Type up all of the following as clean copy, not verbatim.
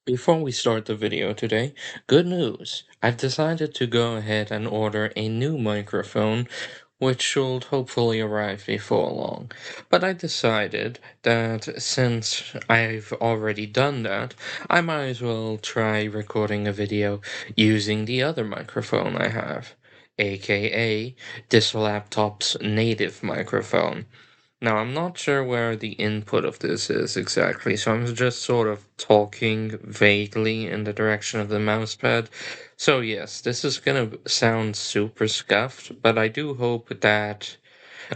Before we start the video today, good news. I've decided to go ahead and order a new microphone, which should hopefully arrive before long. But I decided that since I've already done that, I might as well try recording a video using the other microphone I have, aka this laptop's native microphone. Now, I'm not sure where the input of this is exactly, so I'm just sort of talking vaguely in the direction of the mousepad. So, yes, this is gonna sound super scuffed, but I do hope that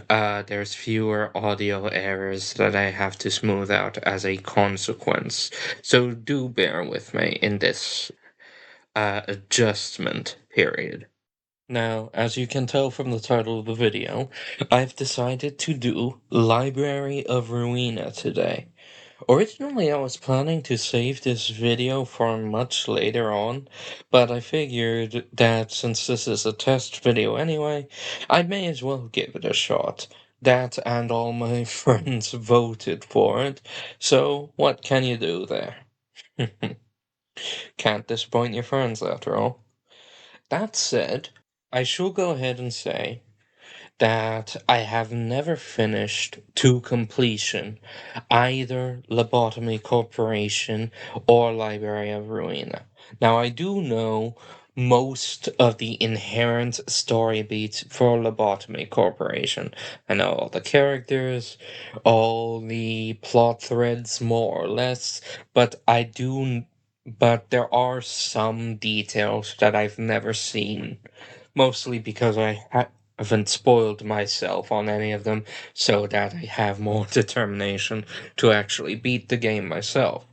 there's fewer audio errors that I have to smooth out as a consequence. So, do bear with me in this adjustment period. Now, as you can tell from the title of the video, I've decided to do Library of Ruina today. Originally, I was planning to save this video for much later on, but I figured that since this is a test video anyway, I may as well give it a shot. That and all my friends voted for it, so what can you do there? Can't disappoint your friends after all. That said, I shall go ahead and say that I have never finished to completion either Lobotomy Corporation or Library of Ruina. Now, I do know most of the inherent story beats for Lobotomy Corporation. I know all the characters, all the plot threads, more or less, but there are some details that I've never seen, mostly because haven't spoiled myself on any of them, so that I have more determination to actually beat the game myself.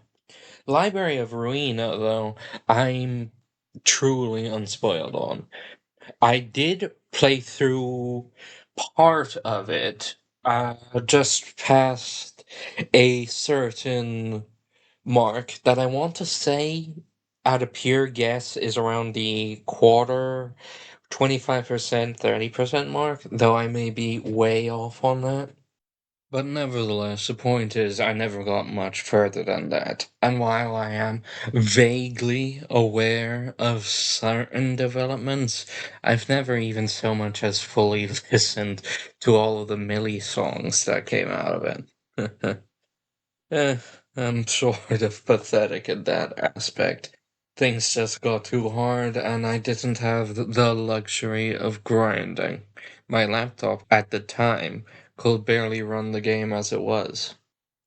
Library of Ruina, though, I'm truly unspoiled on. I did play through part of it, just past a certain mark that I want to say, at a pure guess, is around the quarter 25%, 30% mark, though I may be way off on that. But nevertheless, the point is, I never got much further than that. And while I am vaguely aware of certain developments, I've never even so much as fully listened to all of the Millie songs that came out of it. Eh, I'm sort of pathetic in that aspect. Things just got too hard, and I didn't have the luxury of grinding. My laptop at the time could barely run the game as it was.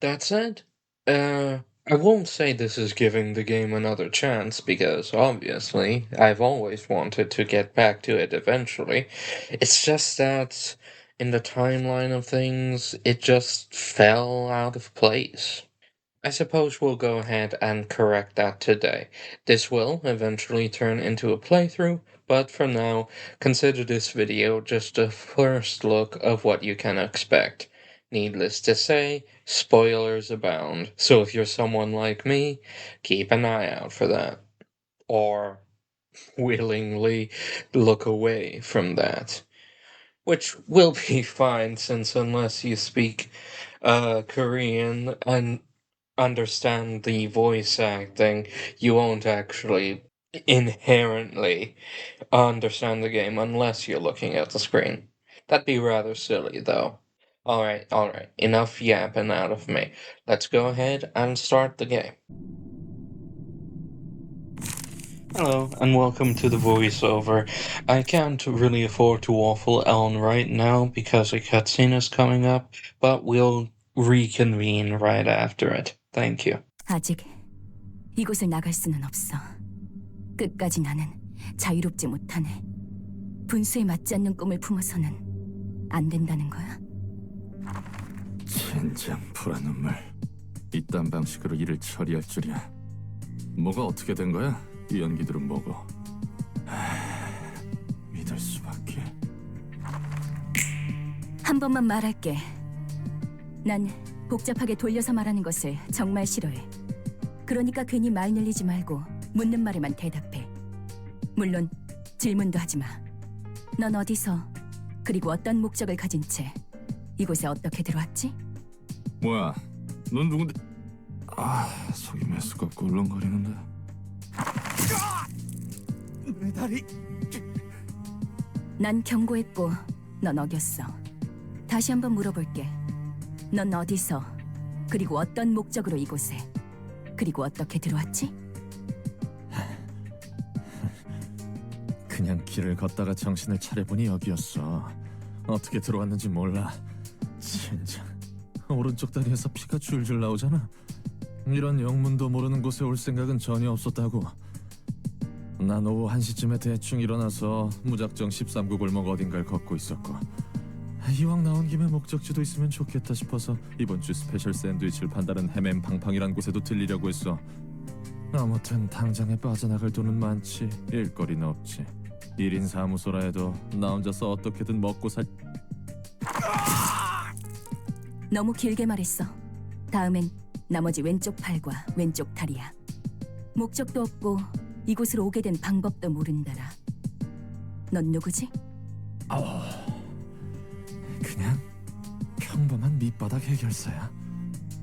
That said, I won't say this is giving the game another chance, because obviously I've always wanted to get back to it eventually. It's just that in the timeline of things, it just fell out of place. I suppose we'll go ahead and correct that today. This will eventually turn into a playthrough, but for now, consider this video just a first look of what you can expect. Needless to say, spoilers abound, so if you're someone like me, keep an eye out for that. Or willingly look away from that. Which will be fine, since unless you speak Korean and understand the voice acting, you won't actually inherently understand the game unless you're looking at the screen. That'd be rather silly, though. Alright, enough yapping out of me. Let's go ahead and start the game. Hello, and welcome to the voiceover. I can't really afford to waffle on right now because a cutscene is coming up, but we'll reconvene right after it. Thank you. 아직 이곳을 나갈 수는 없어. 끝까지 나는 자유롭지 못하네. 분수에 맞지 않는 꿈을 품어서는 안 된다는 거야? 젠장 불안 눈물. 이딴 방식으로 일을 처리할 줄이야. 뭐가 어떻게 된 거야? 이 연기들은 뭐고? 믿을 수밖에. 한 번만 말할게. 난 복잡하게 돌려서 말하는 것을 정말 싫어해. 그러니까 괜히 말 늘리지 말고 묻는 말에만 대답해. 물론 질문도 하지 마. 넌 어디서, 그리고 어떤 목적을 가진 채 이곳에 어떻게 들어왔지? 뭐야? 넌 누군데? 속이 메스껍고 울렁거리는데. 내 다리. 난 경고했고 넌 어겼어. 다시 한번 물어볼게. 넌 어디서, 그리고 어떤 목적으로 이곳에, 그리고 어떻게 들어왔지? 그냥 길을 걷다가 정신을 차려보니 여기였어. 어떻게 들어왔는지 몰라. 진짜 오른쪽 다리에서 피가 줄줄 나오잖아. 이런 영문도 모르는 곳에 올 생각은 전혀 없었다고. 난 오후 1시쯤에 대충 일어나서 무작정 13구 골목 어딘가를 걷고 있었고, 이왕 나온 김에 목적지도 있으면 좋겠다 싶어서 이번 주 스페셜 샌드위치를 판다는 햄햄팡팡이란 곳에도 들리려고 했어. 아무튼 당장에 빠져나갈 돈은 많지 일거리는 없지. 1인 사무소라 해도 나 혼자서 어떻게든 먹고 살... 너무 길게 말했어. 다음엔 나머지 왼쪽 팔과 왼쪽 다리야. 목적도 없고 이곳으로 오게 된 방법도 모른다라. 넌 누구지? 그냥 평범한 밑바닥 해결사야.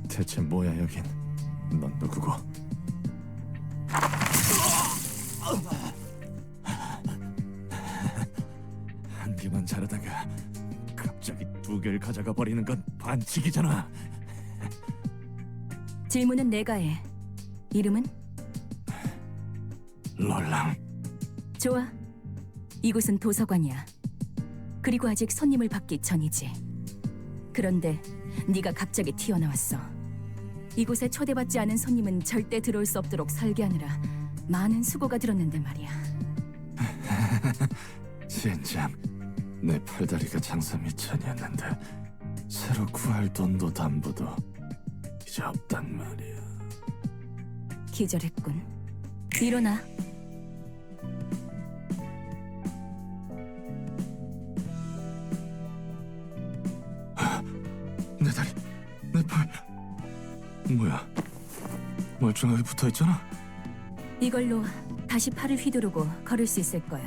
대체 뭐야 여긴? 넌 누구고? 한 개만 자르다가 갑자기 2개를 가져가 버리는 건 반칙이잖아. 질문은 내가 해. 이름은? 롤랑. 좋아. 이곳은 도서관이야. 그리고 아직 손님을 받기 전이지. 그런데 네가 갑자기 튀어나왔어. 이곳에 초대받지 않은 손님은 절대 들어올 수 없도록 설계하느라 많은 수고가 들었는데 말이야. 진짜 내 팔다리가 장사 미천이었는데 새로 구할 돈도 담보도 이제 없단 말이야. 기절했군. 일어나. 내 다리, 내 팔. 뭐야? 멀쩡하게 붙어있잖아. 이걸로 다시 팔을 휘두르고 걸을 수 있을 거야.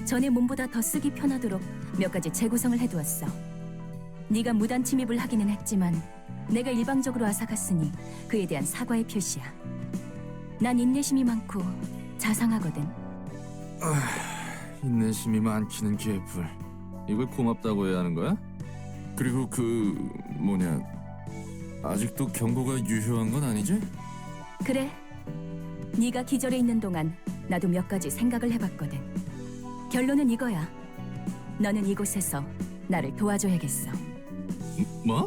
전에 몸보다 더 쓰기 편하도록 몇 가지 재구성을 해두었어. 네가 무단 침입을 하기는 했지만 내가 일방적으로 앗아갔으니 그에 대한 사과의 표시야. 난 인내심이 많고 자상하거든. 인내심이 많기는 개뿔. 이걸 고맙다고 해야 하는 거야? 그리고 아직도 경고가 유효한 건 아니지? 그래. 네가 기절해 있는 동안 나도 몇 가지 생각을 해봤거든. 결론은 이거야. 너는 이곳에서 나를 도와줘야겠어. 뭐?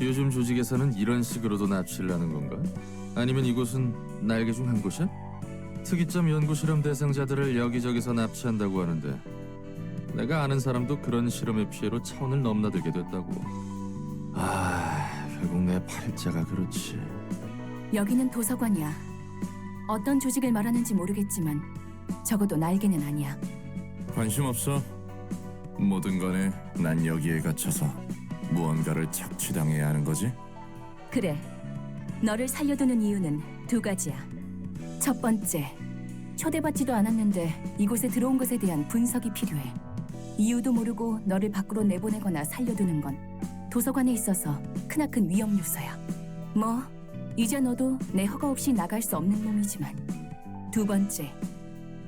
요즘 조직에서는 이런 식으로도 납치를 하는 건가? 아니면 이곳은 날개 중 한 곳이야? 특이점 연구 실험 대상자들을 여기저기서 납치한다고 하는데 내가 아는 사람도 그런 실험의 피해로 차원을 넘나들게 됐다고. 결국 내 팔자가 그렇지. 여기는 도서관이야. 어떤 조직을 말하는지 모르겠지만 적어도 날개는 아니야. 관심 없어. 뭐든 간에 난 여기에 갇혀서 무언가를 착취당해야 하는 거지? 그래. 너를 살려두는 이유는 2가지야. 첫 번째, 초대받지도 않았는데 이곳에 들어온 것에 대한 분석이 필요해. 이유도 모르고 너를 밖으로 내보내거나 살려두는 건 도서관에 있어서 크나큰 위험 요소야. 뭐, 이제 너도 내 허가 없이 나갈 수 없는 놈이지만. 2번째,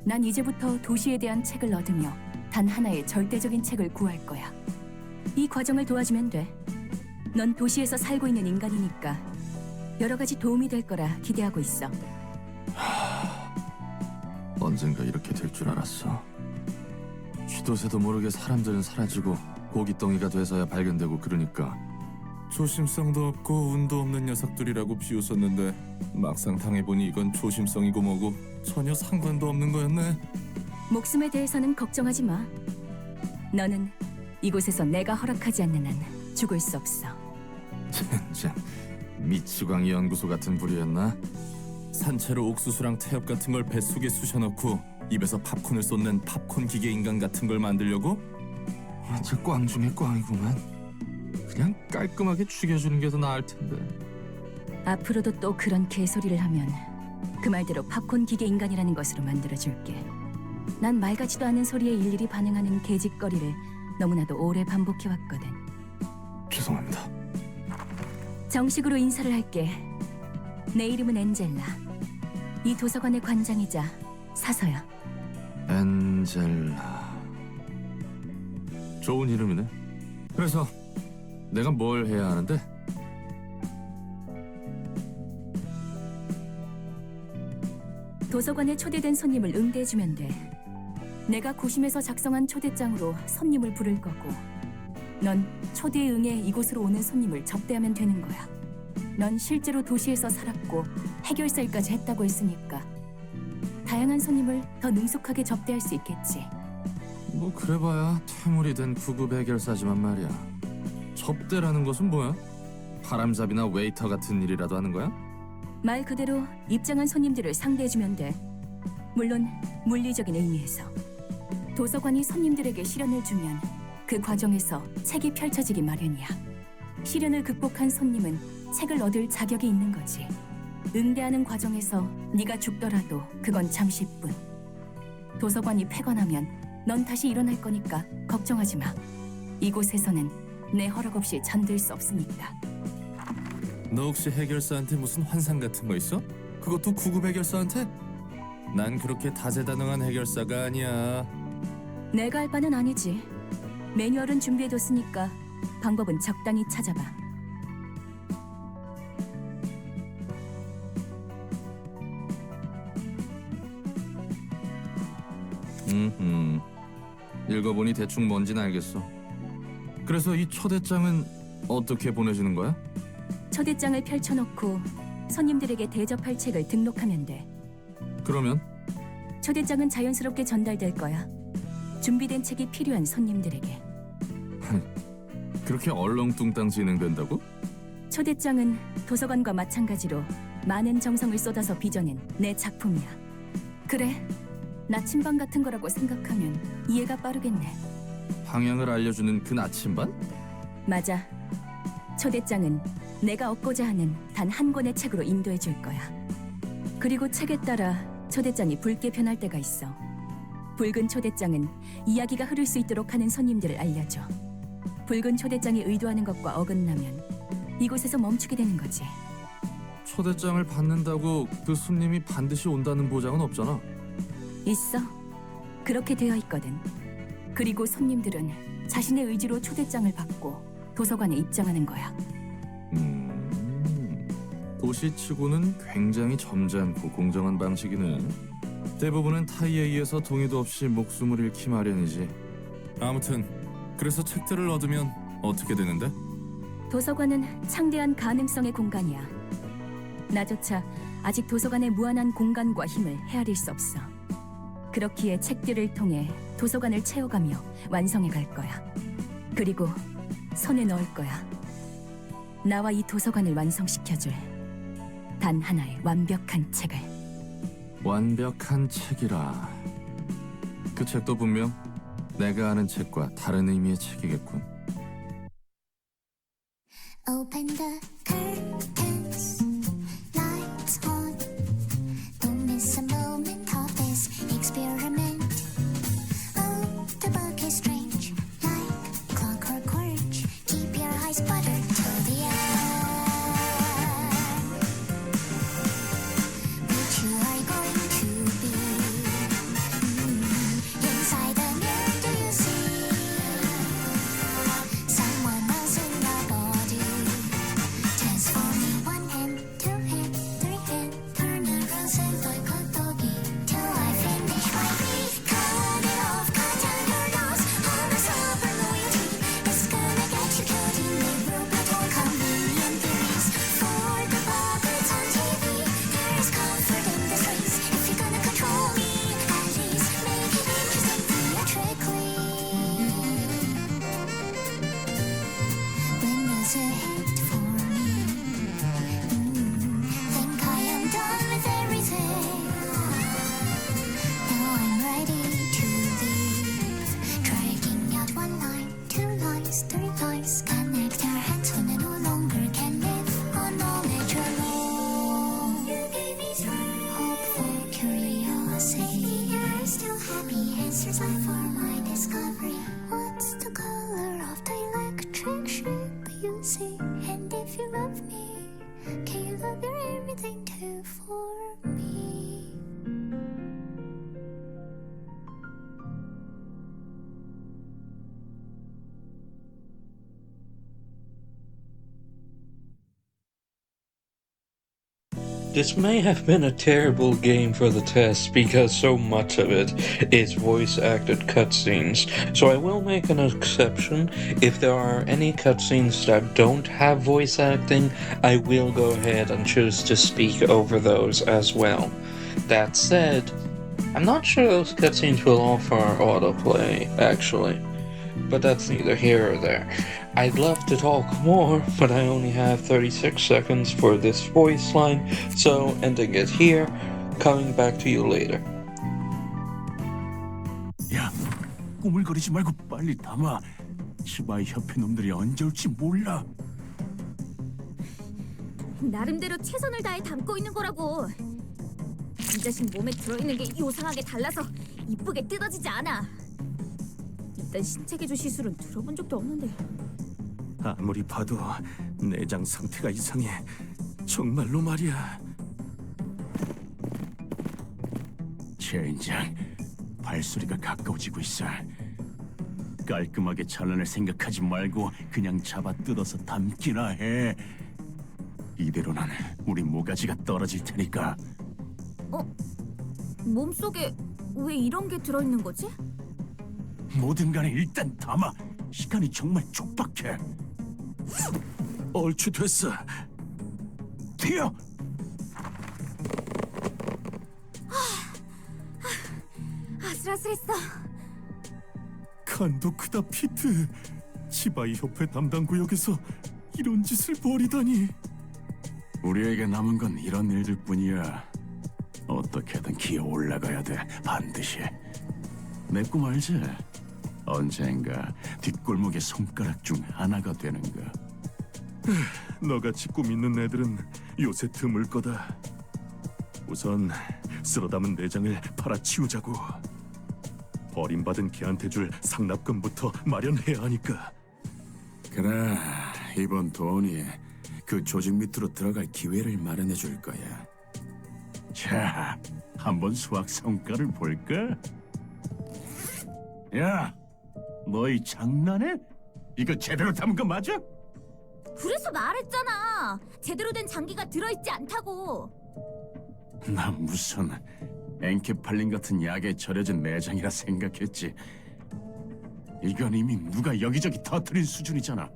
난 이제부터 도시에 대한 책을 얻으며 단 하나의 절대적인 책을 구할 거야. 이 과정을 도와주면 돼. 넌 도시에서 살고 있는 인간이니까 여러 가지 도움이 될 거라 기대하고 있어. 언젠가 이렇게 될 줄 알았어. 쥐도 새도 모르게 사람들은 사라지고 고깃덩이가 돼서야 발견되고 그러니까 조심성도 없고 운도 없는 녀석들이라고 비웃었는데 막상 당해보니 이건 조심성이고 뭐고 전혀 상관도 없는 거였네. 목숨에 대해서는 걱정하지 마. 너는 이곳에서 내가 허락하지 않는 한 죽을 수 없어. 진짜 미치광이 연구소 같은 부류였나? 산채로 옥수수랑 태엽 같은 걸 뱃속에 쑤셔넣고 입에서 팝콘을 쏟는 팝콘 기계 인간 같은 걸 만들려고? 진짜 꽝 중에 꽝이구만. 그냥 깔끔하게 죽여주는 게 더 나을 텐데. 앞으로도 또 그런 개소리를 하면 그 말대로 팝콘 기계 인간이라는 것으로 만들어줄게. 난 말 같지도 않은 소리에 일일이 반응하는 개짓거리를 너무나도 오래 반복해왔거든. 죄송합니다. 정식으로 인사를 할게. 내 이름은 엔젤라. 이 도서관의 관장이자 사서야. 엔젤라. 좋은 이름이네. 그래서 내가 뭘 해야 하는데? 도서관에 초대된 손님을 응대해주면 돼. 내가 고심해서 작성한 초대장으로 손님을 부를 거고, 넌 초대에 응해 이곳으로 오는 손님을 접대하면 되는 거야. 넌 실제로 도시에서 살았고 해결사 일까지 했다고 했으니까 다양한 손님을 더 능숙하게 접대할 수 있겠지. 뭐 그래봐야 퇴물이 된 구급 해결사지만 말이야. 접대라는 것은 뭐야? 바람잡이나 웨이터 같은 일이라도 하는 거야? 말 그대로 입장한 손님들을 상대해주면 돼. 물론 물리적인 의미에서. 도서관이 손님들에게 시련을 주면 그 과정에서 책이 펼쳐지기 마련이야. 시련을 극복한 손님은 책을 얻을 자격이 있는 거지. 응대하는 과정에서 네가 죽더라도 그건 잠시뿐. 도서관이 폐관하면 넌 다시 일어날 거니까 걱정하지 마. 이곳에서는 내 허락 없이 잠들 수 없으니까. 너 혹시 해결사한테 무슨 환상 같은 거 있어? 그것도 구급 해결사한테? 난 그렇게 다재다능한 해결사가 아니야. 내가 할 바는 아니지. 매뉴얼은 준비해뒀으니까 방법은 적당히 찾아봐. 읽어보니 대충 뭔진 알겠어. 그래서 이 초대장은 어떻게 보내주는 거야? 초대장을 펼쳐놓고 손님들에게 대접할 책을 등록하면 돼. 그러면? 초대장은 자연스럽게 전달될 거야. 준비된 책이 필요한 손님들에게. 그렇게 얼렁뚱땅 진행된다고? 초대장은 도서관과 마찬가지로 많은 정성을 쏟아서 빚어낸 내 작품이야. 그래, 나침반 같은 거라고 생각하면 이해가 빠르겠네. 방향을 알려주는 그 나침반? 맞아. 초대장은 내가 얻고자 하는 단 한 권의 책으로 인도해 줄 거야. 그리고 책에 따라 초대장이 붉게 변할 때가 있어. 붉은 초대장은 이야기가 흐를 수 있도록 하는 손님들을 알려줘. 붉은 초대장이 의도하는 것과 어긋나면 이곳에서 멈추게 되는 거지. 초대장을 받는다고 그 손님이 반드시 온다는 보장은 없잖아. 있어. 그렇게 되어 있거든. 그리고 손님들은 자신의 의지로 초대장을 받고 도서관에 입장하는 거야. 도시치고는 굉장히 점잖고 공정한 방식이네. 대부분은 타이에 의해서 동의도 없이 목숨을 잃기 마련이지. 아무튼 그래서 책들을 얻으면 어떻게 되는데? 도서관은 창대한 가능성의 공간이야. 나조차 아직 도서관의 무한한 공간과 힘을 헤아릴 수 없어. 그렇기에 책들을 통해 도서관을 채워가며 완성해 갈 거야. 그리고 손에 넣을 거야. 나와 이 도서관을 완성시켜줄 단 하나의 완벽한 책을. 완벽한 책이라. 그 책도 분명 내가 아는 책과 다른 의미의 책이겠군. Open the curtains, lights on. Don't miss a moment of this experiment. Oh, the book is strange, like clockwork orange. Keep your eyes buttered till the end. Which you are going to be. Inside the mirror, do you see someone else in your body? Transforming one hand, two hand, three hand, turn around, say like a doggy till I finish my beat. Cut it off, cut down your nose. All the super loyalty is gonna get you killed in the room. But all convenient theories for the puppets on TV. There is comfort in the streets if you're gonna control me. At least make it interesting theatrically. When there's a hit for me, think I am done with everything. Now I'm ready to leave. Dragging out one line, two lines, three lines. Connect our hands when I no longer can live on knowledge alone. You gave me strength, hopeful curiosity. You're still happy, answers are for my discovery. What's the color of the electric ship you see? And if you love me, This may have been a terrible game for the test because so much of it is voice acted cutscenes, so I will make an exception. If there are any cutscenes that don't have voice acting, I will go ahead and choose to speak over those as well. That said, I'm not sure those cutscenes will offer autoplay, actually. But that's neither here or there. I'd love to talk more, but I only have 36 seconds for this voice line, so ending it here, coming back to you later. 야, 꾸물거리지 말고 빨리 담아. 치바이 협회 놈들이 언제 올지 몰라. 나름대로 최선을 다해 담고 있는 거라고. 이 자식 몸에 들어있는 게 요상하게 달라서 이쁘게 뜯어지지 않아. 일단 신체개조 시술은 들어본 적도 없는데. 아무리 봐도 내장 상태가 이상해. 정말로 말이야. 젠장, 발소리가 가까워지고 있어. 깔끔하게 잘라낼 생각하지 말고 그냥 잡아 뜯어서 담기나 해. 이대로는 우리 모가지가 떨어질 테니까. 몸속에 왜 이런 게 들어있는 거지? 뭐든 간에 일단 담아. 시간이 정말 촉박해. 얼추 됐어. 튀어. 아슬아슬했어. 간도 크다 피트. 치바이 협회 담당 구역에서 이런 짓을 벌이다니. 우리에게 남은 건 이런 일들 뿐이야. 어떻게든 기어 올라가야 돼. 반드시. 내 꿈 알지? 언젠가 뒷골목의 손가락 중 하나가 되는 거. 너같이 꿈 있는 애들은 요새 드물 거다. 우선 쓸어 담은 내장을 팔아치우자고. 버림받은 개한테 줄 상납금부터 마련해야 하니까. 그래, 이번 돈이 그 조직 밑으로 들어갈 기회를 마련해 줄 거야. 자, 한번 수학 성과를 볼까? 야, 너희 장난해? 이거 제대로 담은 거 맞아? 그래서 말했잖아. 제대로 된 장기가 들어있지 않다고. 나 무슨 엔케팔린 같은 약에 절여진 내장이라 생각했지. 이건 이미 누가 여기저기 터뜨린 수준이잖아.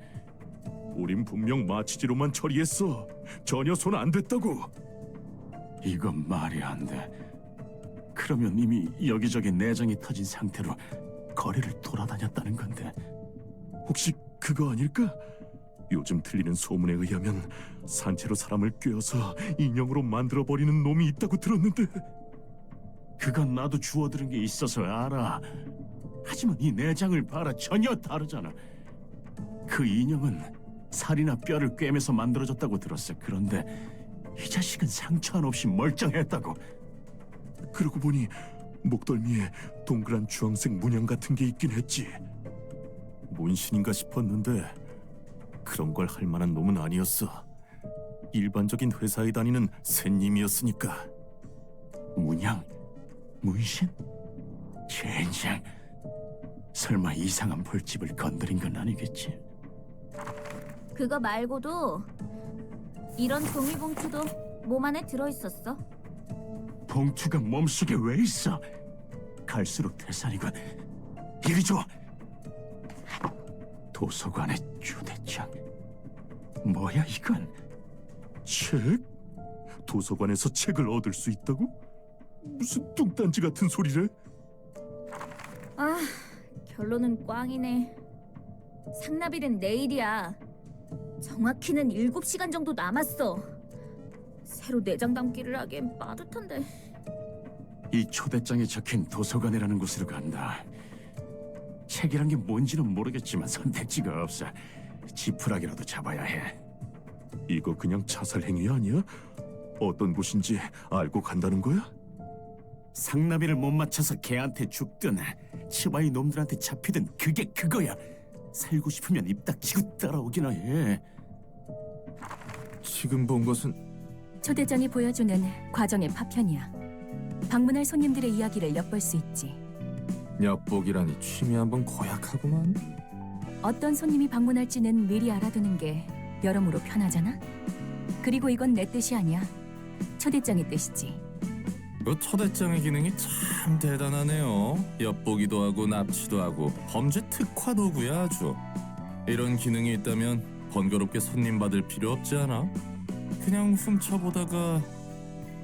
우린 분명 마취제로만 처리했어. 전혀 손 안 댔다고. 이건 말이 안 돼. 그러면 이미 여기저기 내장이 터진 상태로 거리를 돌아다녔다는 건데. 혹시 그거 아닐까? 요즘 들리는 소문에 의하면 산채로 사람을 꿰어서 인형으로 만들어버리는 놈이 있다고 들었는데. 그건 나도 주워들은 게 있어서 알아. 하지만 이 내장을 봐라. 전혀 다르잖아. 그 인형은 살이나 뼈를 꿰매서 만들어졌다고 들었어. 그런데 이 자식은 상처 한 없이 멀쩡했다고. 그러고 보니 목덜미에 동그란 주황색 문양 같은 게 있긴 했지. 문신인가 싶었는데 그런 걸 할 만한 놈은 아니었어. 일반적인 회사에 다니는 샌님이었으니까. 문양? 문신? 젠장. 설마 이상한 벌집을 건드린 건 아니겠지? 그거 말고도 이런 종이봉투도 몸 안에 들어있었어. 봉투가 몸속에 왜 있어? 갈수록 태산이군. 이리 줘. 도서관의 휴대장. 뭐야 이건? 책? 도서관에서 책을 얻을 수 있다고? 무슨 뚱딴지 같은 소리래? 아, 결론은 꽝이네. 상납일은 내일이야. 정확히는 7시간 정도 남았어. 새로 내장 담기를 하기엔 빠듯한데. 이 초대장에 적힌 도서관이라는 곳으로 간다. 책이란 게 뭔지는 모르겠지만 선택지가 없어. 지푸라기라도 잡아야 해. 이거 그냥 자살 행위 아니야? 어떤 곳인지 알고 간다는 거야? 상나비를 못 맞춰서 걔한테 죽든 치바이 놈들한테 잡히든 그게 그거야. 살고 싶으면 입 닥치고 따라오기나 해. 지금 본 것은 초대장이 보여주는 과정의 파편이야. 방문할 손님들의 이야기를 엿볼 수 있지. 엿보기라니 취미 한번 고약하구만. 어떤 손님이 방문할지는 미리 알아두는 게 여러모로 편하잖아. 그리고 이건 내 뜻이 아니야. 초대장의 뜻이지. 그 초대장의 기능이 참 대단하네요. 엿보기도 하고 납치도 하고 범죄 특화 도구야 아주. 이런 기능이 있다면 번거롭게 손님 받을 필요 없지 않아? 그냥 훔쳐보다가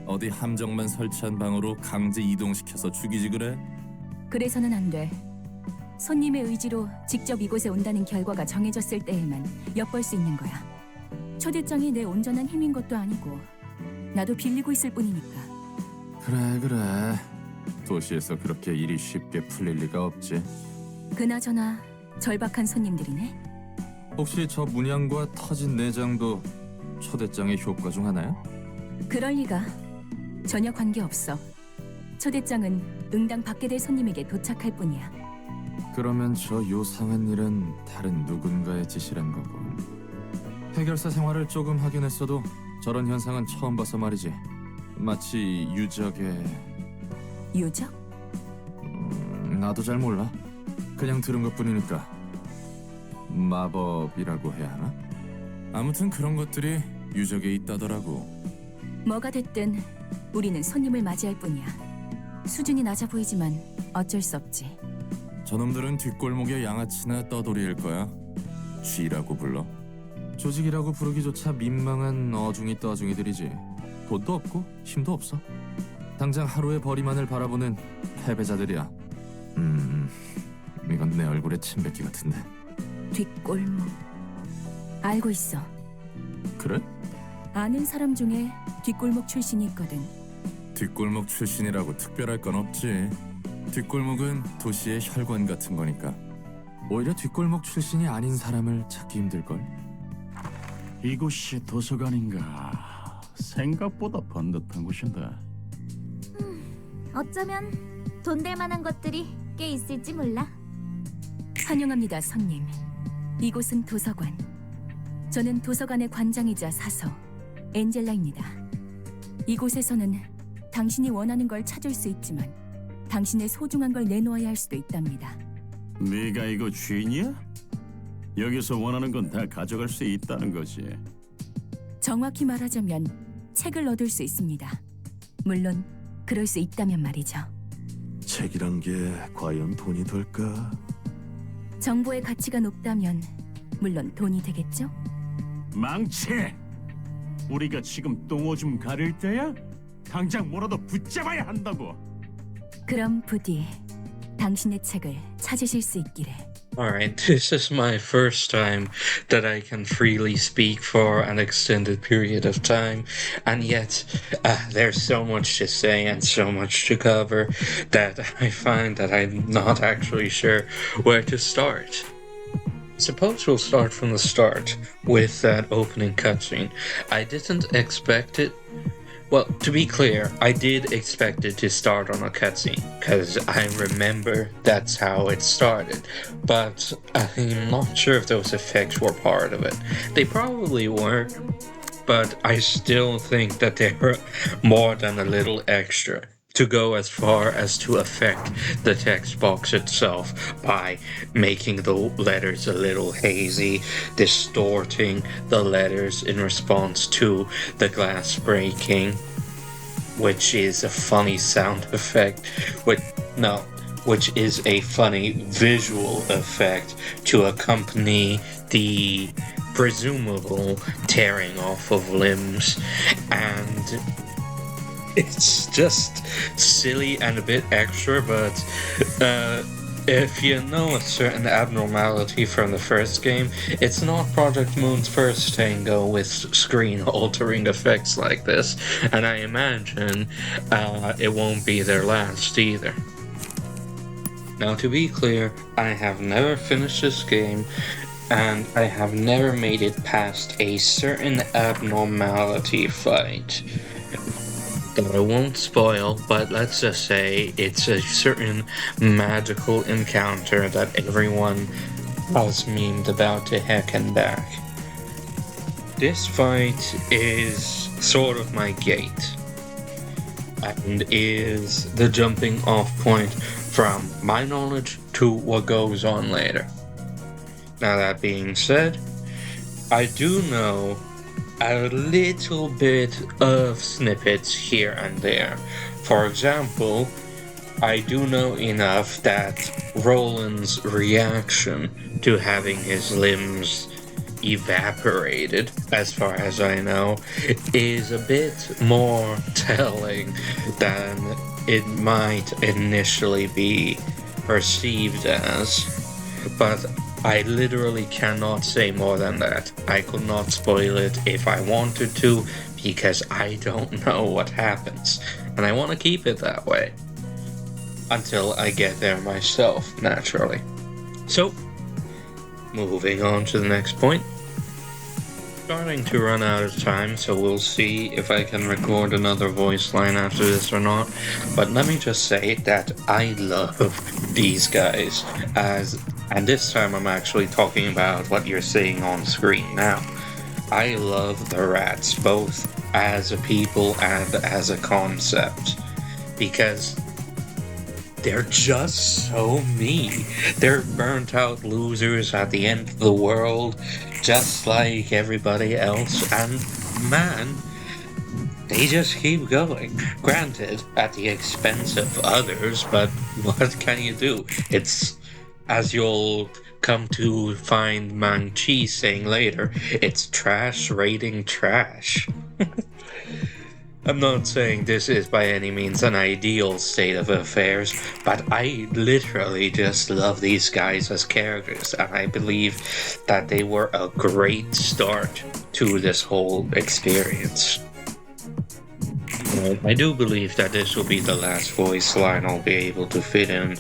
어디 함정만 설치한 방으로 강제 이동시켜서 죽이지 그래? 그래서는 안 돼. 손님의 의지로 직접 이곳에 온다는 결과가 정해졌을 때에만 엿볼 수 있는 거야. 초대장이 내 온전한 힘인 것도 아니고 나도 빌리고 있을 뿐이니까. 그래. 도시에서 그렇게 일이 쉽게 풀릴 리가 없지. 그나저나 절박한 손님들이네. 혹시 저 문양과 터진 내장도 초대장의 효과 중 하나야? 그럴 리가. 전혀 관계없어. 초대장은 응당 받게 될 손님에게 도착할 뿐이야. 그러면 저 요상한 일은 다른 누군가의 짓이란 거군. 해결사 생활을 조금 하긴 했어도 저런 현상은 처음 봐서 말이지. 마치 유적의... 유적? 나도 잘 몰라. 그냥 들은 것뿐이니까. 마법이라고 해야 하나? 아무튼 그런 것들이 유적에 있다더라고. 뭐가 됐든 우리는 손님을 맞이할 뿐이야. 수준이 낮아 보이지만 어쩔 수 없지. 저놈들은 뒷골목의 양아치나 떠돌이일 거야. 쥐라고 불러. 조직이라고 부르기조차 민망한 어중이 떠중이들이지. 돈도 없고 힘도 없어. 당장 하루의 벌이만을 바라보는 패배자들이야. 이건 내 얼굴에 침 뱉기 같은데. 뒷골목. 알고 있어. 그래? 아는 사람 중에 뒷골목 출신이 있거든. 뒷골목 출신이라고 특별할 건 없지. 뒷골목은 도시의 혈관 같은 거니까. 오히려 뒷골목 출신이 아닌 사람을 찾기 힘들걸. 이곳이 도서관인가? 생각보다 번듯한 곳인데. 어쩌면 돈 될 만한 것들이 꽤 있을지 몰라. 환영합니다, 손님. 이곳은 도서관. 저는 도서관의 관장이자 사서 엔젤라입니다. 이곳에서는 당신이 원하는 걸 찾을 수 있지만 당신의 소중한 걸 내놓아야 할 수도 있답니다. 네가 이거 주인이야? 여기서 원하는 건 다 가져갈 수 있다는 거지. 정확히 말하자면 책을 얻을 수 있습니다. 물론 그럴 수 있다면 말이죠. 책이란 게 과연 돈이 될까? 정보의 가치가 높다면 물론 돈이 되겠죠? 망치! 우리가 지금 똥오줌 가릴 때야? 당장 뭐라도 붙잡아야 한다고. 그럼 부디 당신의 책을 찾으실 수 있기를. Alright, this is my first time that I can freely speak for an extended period of time, and yet there's so much to say and so much to cover that I find that I'm not actually sure where to start. Suppose we'll start from the start with that opening cutscene. I didn't expect it. Well, to be clear, I did expect it to start on a cutscene, because I remember that's how it started, but I'm not sure if those effects were part of it. They probably were, but I still think that they were more than a little extra, to go as far as to affect the text box itself by making the letters a little hazy, distorting the letters in response to the glass breaking, which is a funny sound effect, which is a funny visual effect to accompany the presumable tearing off of limbs, and it's just silly and a bit extra, but if you know a certain abnormality from the first game, it's not Project Moon's first tango with screen-altering effects like this, and I imagine it won't be their last either. Now, to be clear, I have never finished this game, and I have never made it past a certain abnormality fight that I won't spoil, but let's just say it's a certain magical encounter that everyone has memed about to heck and back. This fight is sort of my gate, and is the jumping off point from my knowledge to what goes on later. Now, that being said, I do know a little bit of snippets here and there. For example, I do know enough that Roland's reaction to having his limbs evaporated, as far as I know, is a bit more telling than it might initially be perceived as. But I literally cannot say more than that. I could not spoil it if I wanted to, because I don't know what happens. And I want to keep it that way. Until I get there myself, naturally. So, moving on to the next point. Starting to run out of time, so we'll see if I can record another voice line after this or not. But let me just say that I love these guys, and this time I'm actually talking about what you're seeing on screen now. I love the rats, both as a people and as a concept, because they're just so me. They're burnt out losers at the end of the world, just like everybody else, and man, they just keep going. Granted, at the expense of others, but what can you do? It's, as you'll come to find Mang Chi saying later, it's trash rating trash. I'm not saying this is by any means an ideal state of affairs, but I literally just love these guys as characters, and I believe that they were a great start to this whole experience. I do believe that this will be the last voice line I'll be able to fit in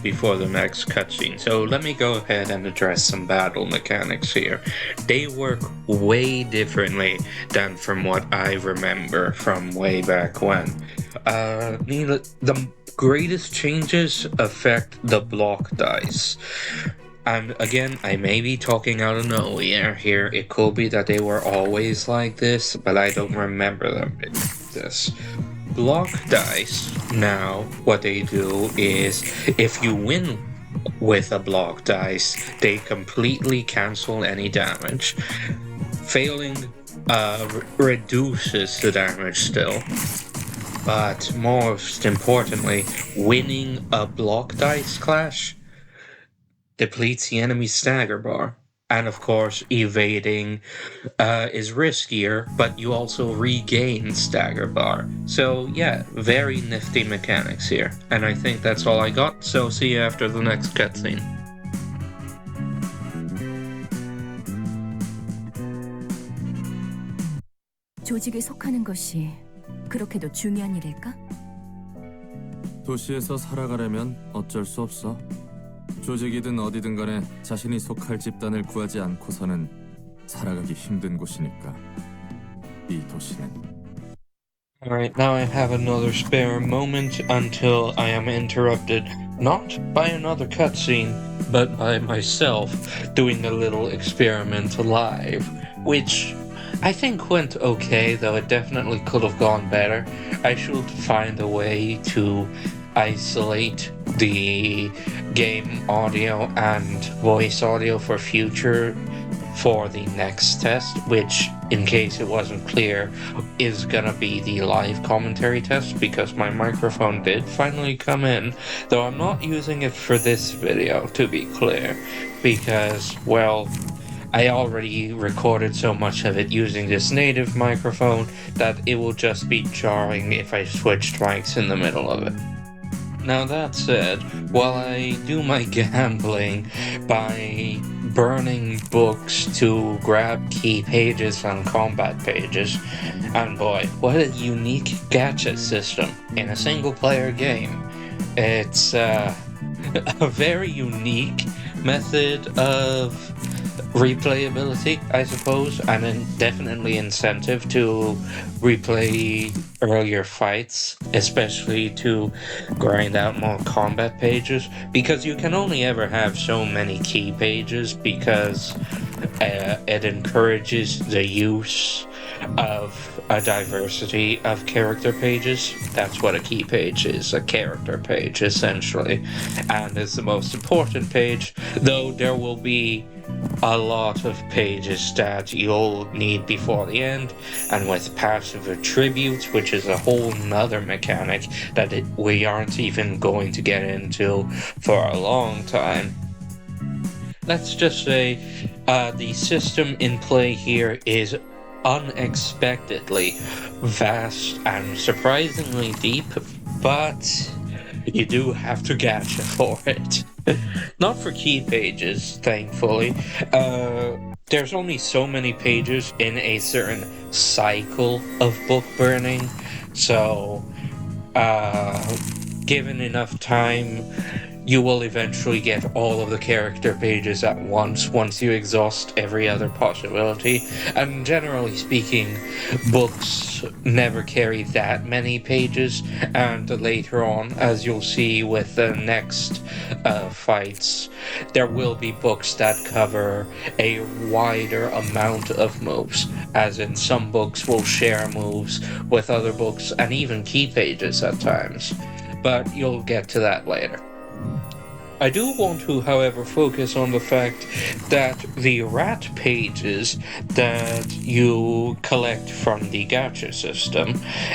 before the next cutscene. So let me go ahead and address some battle mechanics here. They work way differently than from what I remember from way back when. The greatest changes affect the block dice. And again, I may be talking out of nowhere here. It could be that they were always like this, but I don't remember them being like this. Block dice, now, what they do is, if you win with a block dice, they completely cancel any damage. Failing reduces the damage still. But most importantly, winning a block dice clash depletes the enemy's stagger bar. And of course, evading is riskier, but you also regain stagger bar. So yeah, very nifty mechanics here. And I think that's all I got, so see you after the next cutscene. 조직에 속하는 것이 그렇게도 중요한 일일까? 도시에서 살아가려면 어쩔 수 없어. 조직이든 어디든 간에 자신이 속할 집단을 구하지 않고서는 살아가기 힘든 곳이니까. 이 도시는. Alright, now I have another spare moment until I am interrupted, not by another cutscene, but by myself doing a little experiment live, which I think went okay, though it definitely could have gone better. I should find a way to isolate the game audio and voice audio for the next test, which, in case it wasn't clear, is gonna be the live commentary test, because my microphone did finally come in, though I'm not using it for this video, to be clear, because, well, I already recorded so much of it using this native microphone that it will just be jarring if I switched mics in the middle of it. Now that said, while I do my gambling by burning books to grab key pages on combat pages, and boy, what a unique gacha system in a single-player game. It's a very unique method of replayability, I suppose, and definitely incentive to replay earlier fights, especially to grind out more combat pages, because you can only ever have so many key pages, because it encourages the use of a diversity of character pages. That's what a key page is, a character page, essentially. And it's the most important page, though there will be a lot of pages that you'll need before the end, and with passive attributes, which is a whole nother mechanic that we aren't even going to get into for a long time. Let's just say the system in play here is unexpectedly vast and surprisingly deep, but you do have to gacha for it. Not for key pages, thankfully. There's only so many pages in a certain cycle of book burning, so given enough time, you will eventually get all of the character pages at once you exhaust every other possibility. And generally speaking, books never carry that many pages, and later on, as you'll see with the next fights, there will be books that cover a wider amount of moves, as in some books will share moves with other books and even key pages at times. But you'll get to that later. I do want to, however, focus on the fact that the rat pages that you collect from the gacha system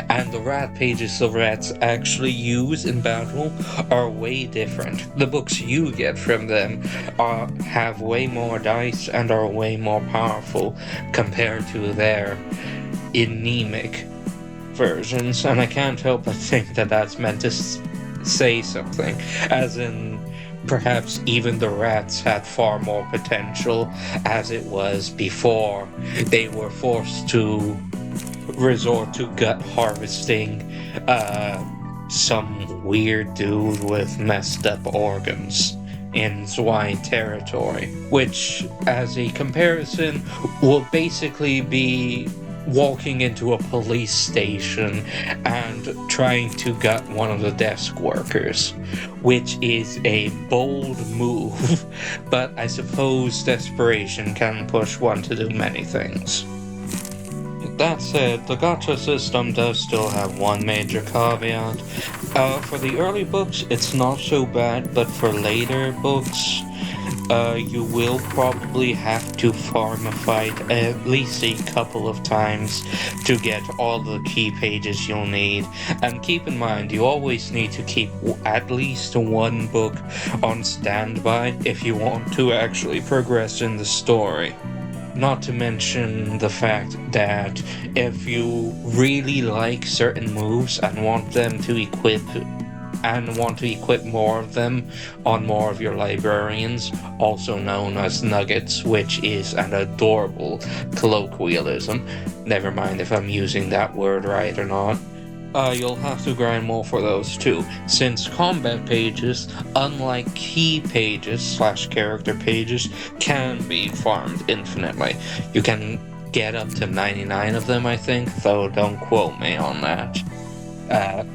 and the rat pages the rats actually use in battle are way different. The books you get from them have way more dice and are way more powerful compared to their anemic versions, and I can't help but think that that's meant to say something, as in perhaps even the rats had far more potential as it was before they were forced to resort to gut harvesting some weird dude with messed up organs in Zwine territory, which, as a comparison, will basically be walking into a police station and trying to gut one of the desk workers, which is a bold move, but I suppose desperation can push one to do many things. That said, the gacha system does still have one major caveat. For the early books, it's not so bad, but for later books, you will probably have to farm a fight at least a couple of times to get all the key pages you'll need. And keep in mind, you always need to keep at least one book on standby if you want to actually progress in the story. Not to mention the fact that if you really like certain moves and want them to equip more of them on more of your librarians, also known as nuggets, which is an adorable colloquialism. Never mind if I'm using that word right or not. You'll have to grind more for those too, since combat pages, unlike key pages / character pages, can be farmed infinitely. You can get up to 99 of them, I think, though don't quote me on that,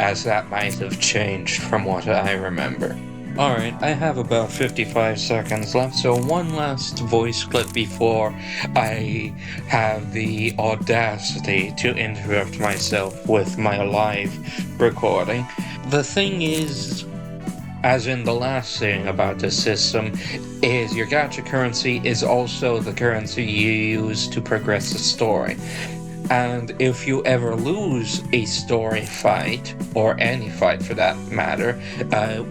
as that might have changed from what I remember. Alright, I have about 55 seconds left, so one last voice clip before I have the audacity to interrupt myself with my live recording. The thing is, as in the last thing about the system, is your gacha currency is also the currency you use to progress the story. And if you ever lose a story fight, or any fight for that matter,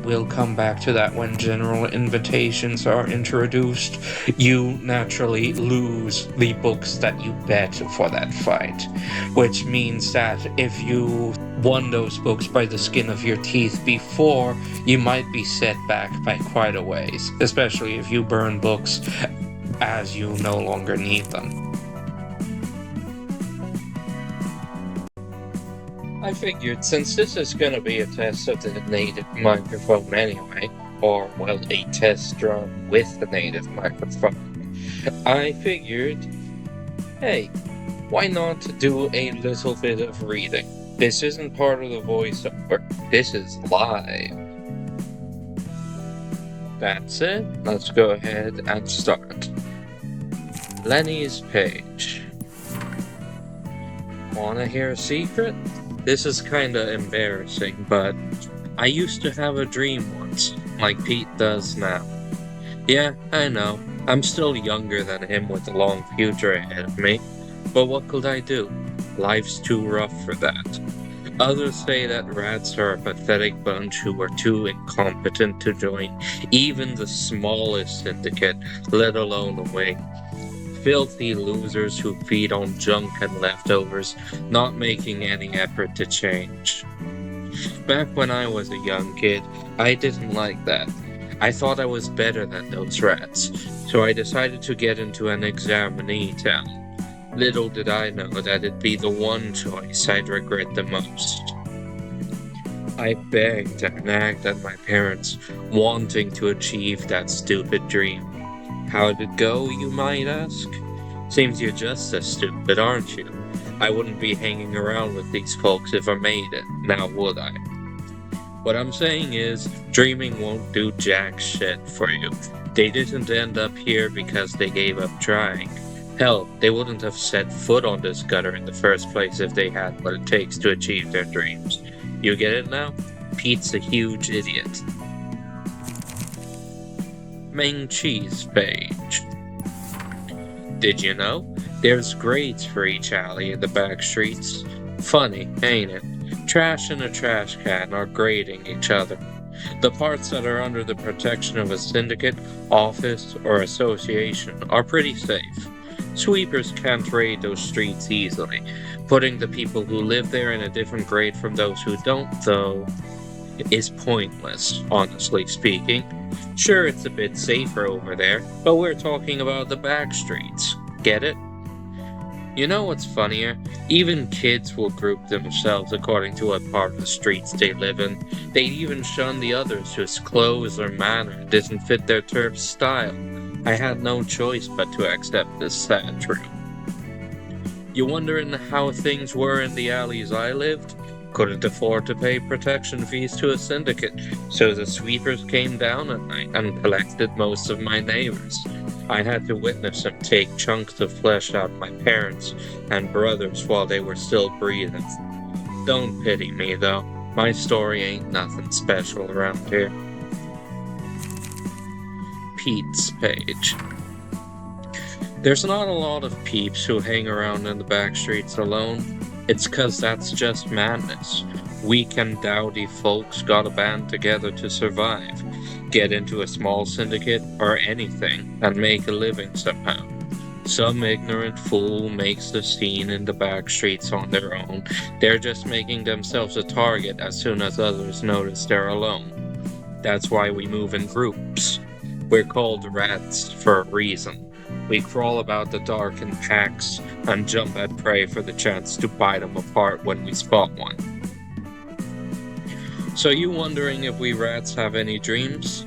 we'll come back to that when general invitations are introduced, you naturally lose the books that you bet for that fight. Which means that if you won those books by the skin of your teeth before, you might be set back by quite a ways, especially if you burn books as you no longer need them. I figured, since this is going to be a test of the native microphone anyway, or, well, a test run with the native microphone, I figured, hey, why not do a little bit of reading? This isn't part of the voiceover, this is live. That's it, let's go ahead and start. Lenny's page. Wanna hear a secret? This is kinda embarrassing, but I used to have a dream once, like Pete does now. Yeah, I know, I'm still younger than him with a long future ahead of me, but what could I do? Life's too rough for that. Others say that rats are a pathetic bunch who are too incompetent to join even the smallest syndicate, let alone a wing. Filthy losers who feed on junk and leftovers, not making any effort to change. Back when I was a young kid, I didn't like that. I thought I was better than those rats, so I decided to get into an examinee town. Little did I know that it'd be the one choice I'd regret the most. I begged and nagged at my parents, wanting to achieve that stupid dream. How'd it go, you might ask? Seems you're just as stupid, aren't you? I wouldn't be hanging around with these folks if I made it, now would I? What I'm saying is, dreaming won't do jack shit for you. They didn't end up here because they gave up trying. Hell, they wouldn't have set foot on this gutter in the first place if they had what it takes to achieve their dreams. You get it now? Pete's a huge idiot. Main cheese page. Did you know? There's grades for each alley in the back streets. Funny, ain't it? Trash and a trash can are grading each other. The parts that are under the protection of a syndicate, office, or association are pretty safe. Sweepers can't raid those streets easily. Putting the people who live there in a different grade from those who don't, though, is pointless, honestly speaking. Sure, it's a bit safer over there, but we're talking about the back streets. Get it? You know what's funnier? Even kids will group themselves according to what part of the streets they live in. They even shun the others whose clothes or manner didn't fit their turf's style. I had no choice but to accept this sad truth. You wondering how things were in the alleys I lived? Couldn't afford to pay protection fees to a syndicate, so the sweepers came down at night and collected most of my neighbors. I had to witness them take chunks of flesh out of my parents and brothers while they were still breathing. Don't pity me though, my story ain't nothing special around here. Pete's page. There's not a lot of peeps who hang around in the back streets alone. It's 'cause that's just madness. Weak and dowdy folks gotta band together to survive, get into a small syndicate or anything, and make a living somehow. Some ignorant fool makes the scene in the back streets on their own. They're just making themselves a target as soon as others notice they're alone. That's why we move in groups. We're called rats for a reason. We crawl about the dark in packs and jump at prey for the chance to bite them apart when we spot one. So you wondering if we rats have any dreams?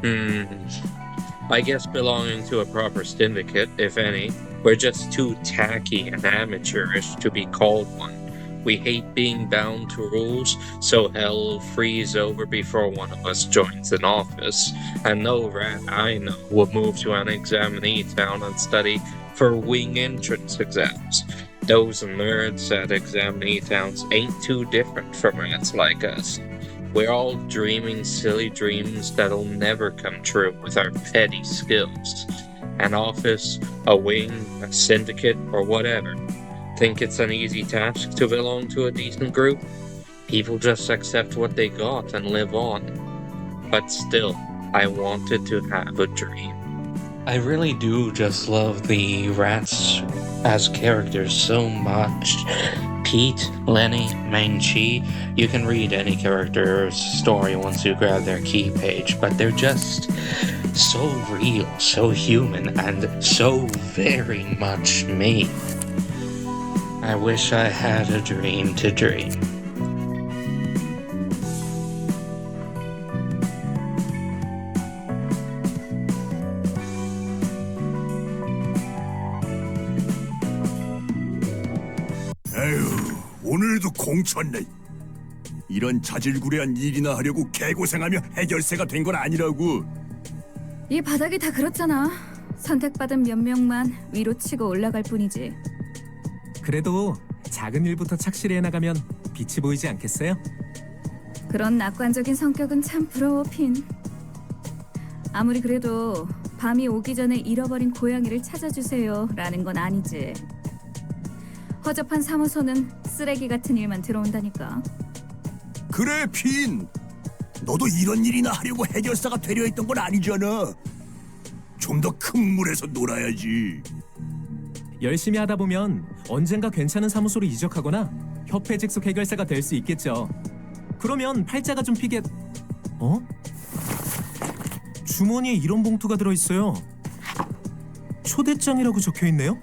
I guess belonging to a proper syndicate, if any, we're just too tacky and amateurish to be called one. We hate being bound to rules, so hell will freeze over before one of us joins an office, and no rat I know will move to an examinee town and study for wing entrance exams. Those nerds at examinee towns ain't too different from rats like us. We're all dreaming silly dreams that'll never come true with our petty skills. An office, a wing, a syndicate, or whatever. Think it's an easy task to belong to a decent group? People just accept what they got and live on. But still, I wanted to have a dream. I really do just love the rats as characters so much. Pete, Lenny, Meng Chi, you can read any character's story once you grab their key page, but they're just so real, so human, and so very much me. I wish I had a dream to dream. 에휴, 오늘도 공쳤네. 이런 자질구레한 일이나 하려고 개고생하며 해결사가 된 건 아니라고. 이 바닥이 다 그렇잖아. 선택받은 몇 명만 위로 치고 올라갈 뿐이지. 그래도 작은 일부터 착실히 해나가면 빛이 보이지 않겠어요? 그런 낙관적인 성격은 참 부러워, 핀. 아무리 그래도 밤이 오기 전에 잃어버린 고양이를 찾아주세요 라는 건 아니지. 허접한 사무소는 쓰레기 같은 일만 들어온다니까. 그래, 핀. 너도 이런 일이나 하려고 해결사가 되려 했던 건 아니잖아. 좀 더 큰 물에서 놀아야지. 열심히 하다 보면 언젠가 괜찮은 사무소로 이적하거나 협회 직속 해결사가 될 수 있겠죠. 그러면 팔자가 좀 피게... 어? 주머니에 이런 봉투가 들어있어요. 초대장이라고 적혀있네요?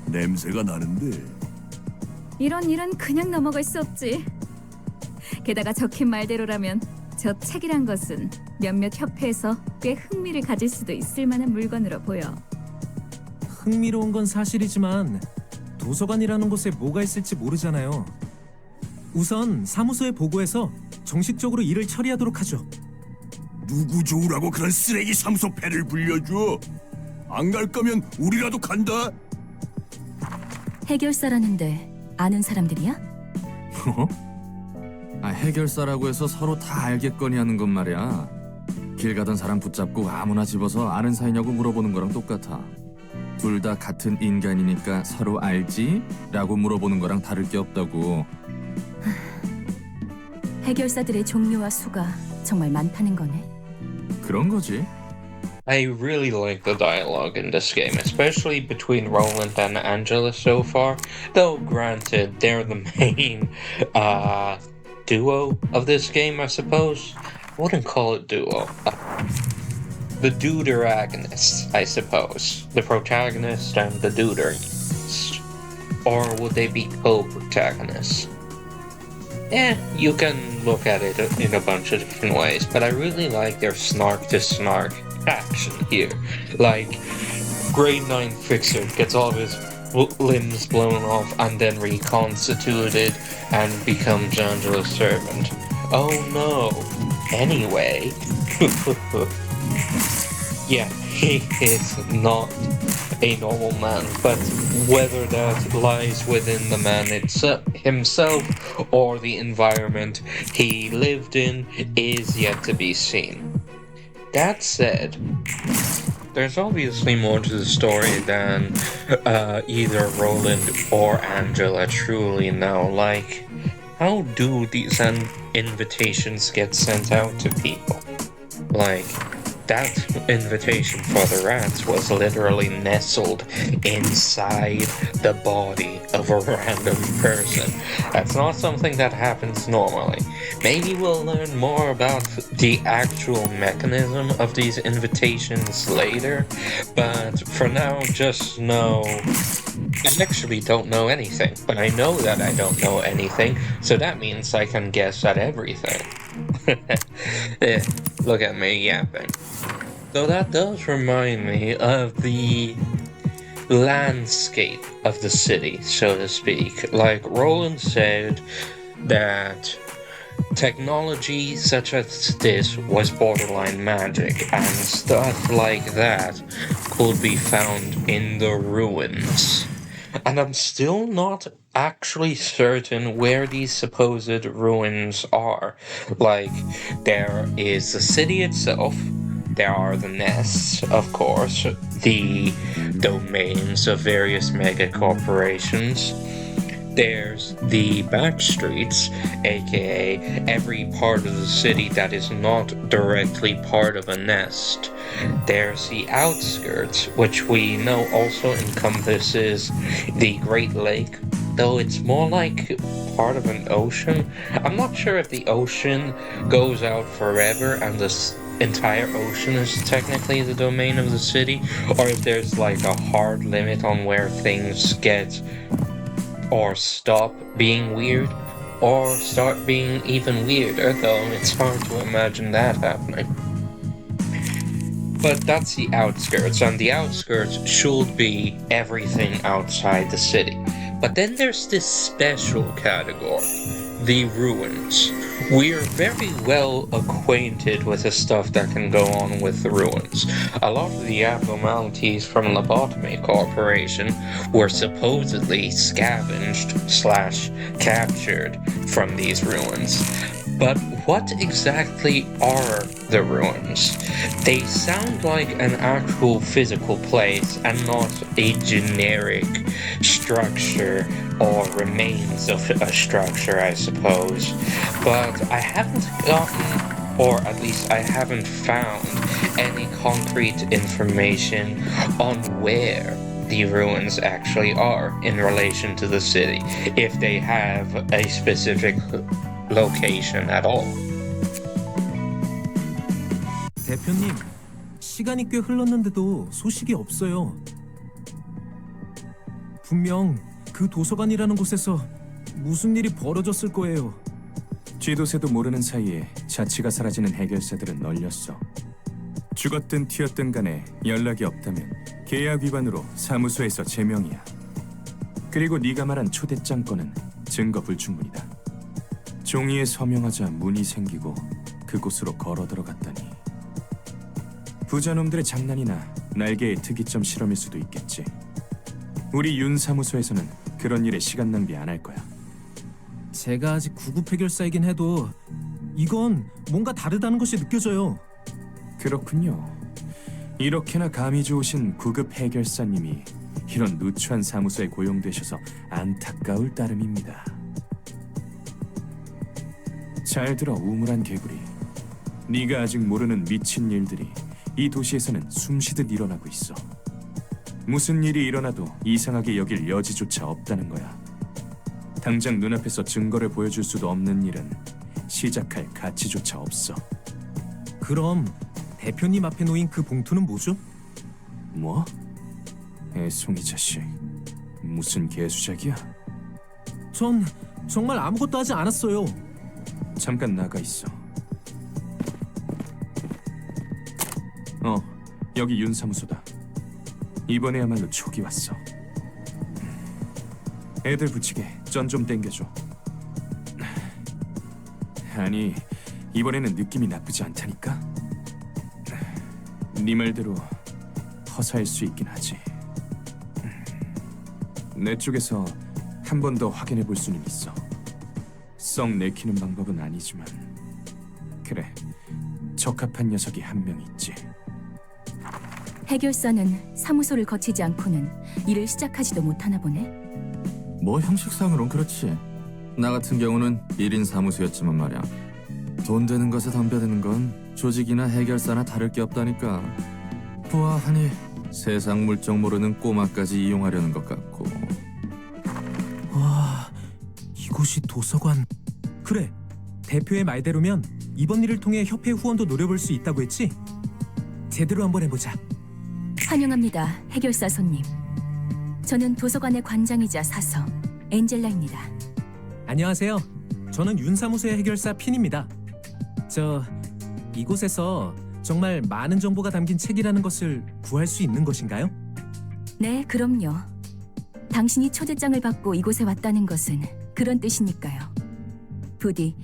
냄새가 나는데. 이런 일은 그냥 넘어갈 수 없지. 게다가 적힌 말대로라면 저 책이란 것은 몇몇 협회에서 꽤 흥미를 가질 수도 있을 만한 물건으로 보여. 흥미로운 건 사실이지만 도서관이라는 곳에 뭐가 있을지 모르잖아요. 우선 사무소에 보고해서 정식적으로 일을 처리하도록 하죠. 누구 좋으라고 그런 쓰레기 사무소 패를 불려줘? 안 갈 거면 우리라도 간다. 해결사라는데 아는 사람들이야? 어? 해결사라고 해서 서로 다 알겠거니 하는 건 말이야. 길 가던 사람 붙잡고 아무나 집어서 아는 사이냐고 물어보는 거랑 똑같아. 둘 다 같은 인간이니까 서로 알지? 라고 물어보는 거랑 다를 게 없다고. 해결사들의 종류와 수가 정말 많다는 거네. 그런 거지. I really like the dialogue in this game, especially between Roland and Angela so far. Though, granted, they're the main duo of this game, I suppose. I wouldn't call it duo. The deuteragonist, I suppose. The protagonist and the deuteragonist. Or would they be co-protagonists? You can look at it in a bunch of different ways, but I really like their snark to snark action here. Like, Grade 9 Fixer gets all of his limbs blown off and then reconstituted and becomes Angela's servant. Oh no. Anyway. Yeah, he is not a normal man, but whether that lies within the man himself or the environment he lived in is yet to be seen. That said, there's obviously more to the story than either Roland or Angela truly know. Like, how do these invitations get sent out to people? Like, that invitation for the rats was literally nestled inside the body of a random person. That's not something that happens normally. Maybe we'll learn more about the actual mechanism of these invitations later, but for now, just know I actually don't know anything, but I know that I don't know anything, so that means I can guess at everything. Look at me yapping. Though that does remind me of the landscape of the city, so to speak. Like Roland said that technology such as this was borderline magic, and stuff like that could be found in the ruins. And I'm still not actually certain where these supposed ruins are. Like, there is the city itself, there are the nests, of course, the domains of various mega corporations. There's the back streets, aka every part of the city that is not directly part of a nest. There's the outskirts, which we know also encompasses the Great Lake, though it's more like part of an ocean. I'm not sure if the ocean goes out forever and the entire ocean is technically the domain of the city, or if there's like a hard limit on where things get or stop being weird, or start being even weirder, though it's hard to imagine that happening. But that's the outskirts, and the outskirts should be everything outside the city. But then there's this special category, the ruins. We are very well acquainted with the stuff that can go on with the ruins. A lot of the abnormalities from Lobotomy Corporation were supposedly scavenged slash captured from these ruins. But what exactly are the ruins? They sound like an actual physical place and not a generic structure or remains of a structure, I suppose. But I haven't gotten, or at least I haven't found, any concrete information on where the ruins actually are in relation to the city, if they have a specific location at all. 대표님, 시간이 꽤 흘렀는데도 소식이 없어요. 분명 그 도서관이라는 곳에서 무슨 일이 벌어졌을 거예요. 쥐도새도 모르는 사이에 자취가 사라지는 해결사들은 널렸어. 죽었든 튀었든 간에 연락이 없다면 계약 위반으로 사무소에서 제명이야. 그리고 네가 말한 초대장 건은 증거 불충분이다. 종이에 서명하자 문이 생기고 그곳으로 걸어 들어갔다니. 부자놈들의 장난이나 날개의 특이점 실험일 수도 있겠지. 우리 윤 사무소에서는 그런 일에 시간 낭비 안 할 거야. 제가 아직 구급 해결사이긴 해도 이건 뭔가 다르다는 것이 느껴져요. 그렇군요. 이렇게나 감이 좋으신 구급 해결사님이 이런 누추한 사무소에 고용되셔서 안타까울 따름입니다. 잘 들어, 우물한 개구리. 네가 아직 모르는 미친 일들이 이 도시에서는 숨쉬듯 일어나고 있어. 무슨 일이 일어나도 이상하게 여길 여지조차 없다는 거야. 당장 눈앞에서 증거를 보여줄 수도 없는 일은 시작할 가치조차 없어. 그럼 대표님 앞에 놓인 그 봉투는 뭐죠? 뭐? 애송이 자식. 무슨 개수작이야? 전 정말 아무것도 하지 않았어요. 잠깐 나가 있어. 여기 윤 사무소다. 이번에야말로 촉이 왔어. 애들 붙이게 전 좀 땡겨줘. 아니, 이번에는 느낌이 나쁘지 않다니까? 네 말대로 허사일 수 있긴 하지. 내 쪽에서 한 번 더 확인해 볼 수는 있어. 썩 내키는 방법은 아니지만. 그래, 적합한 녀석이 한 명 있지. 해결사는 사무소를 거치지 않고는 일을 시작하지도 못하나 보네. 뭐 형식상으론 그렇지. 나 같은 경우는 1인 사무소였지만 말이야. 돈 되는 것에 덤벼드는 건 조직이나 해결사나 다를 게 없다니까. 보아하니 세상 물정 모르는 꼬마까지 이용하려는 것 같고. 와, 이곳이 도서관. 그래, 대표의 말대로면 이번 일을 통해 협회 후원도 노려볼 수 있다고 했지? 제대로 한번 해보자. 환영합니다, 해결사 손님. 저는 도서관의 관장이자 사서 엔젤라입니다. 안녕하세요. 저는 윤 사무소의 해결사 핀입니다. 이곳에서 정말 많은 정보가 담긴 책이라는 것을 구할 수 있는 것인가요? 네, 그럼요. 당신이 초대장을 받고 이곳에 왔다는 것은 그런 뜻이니까요. 부디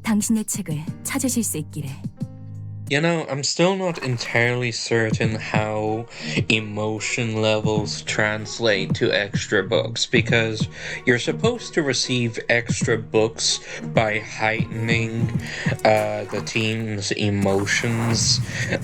당신의 책을 찾으실 수 있기를. You know, I'm still not entirely certain how emotion levels translate to extra books, because you're supposed to receive extra books by heightening the team's emotions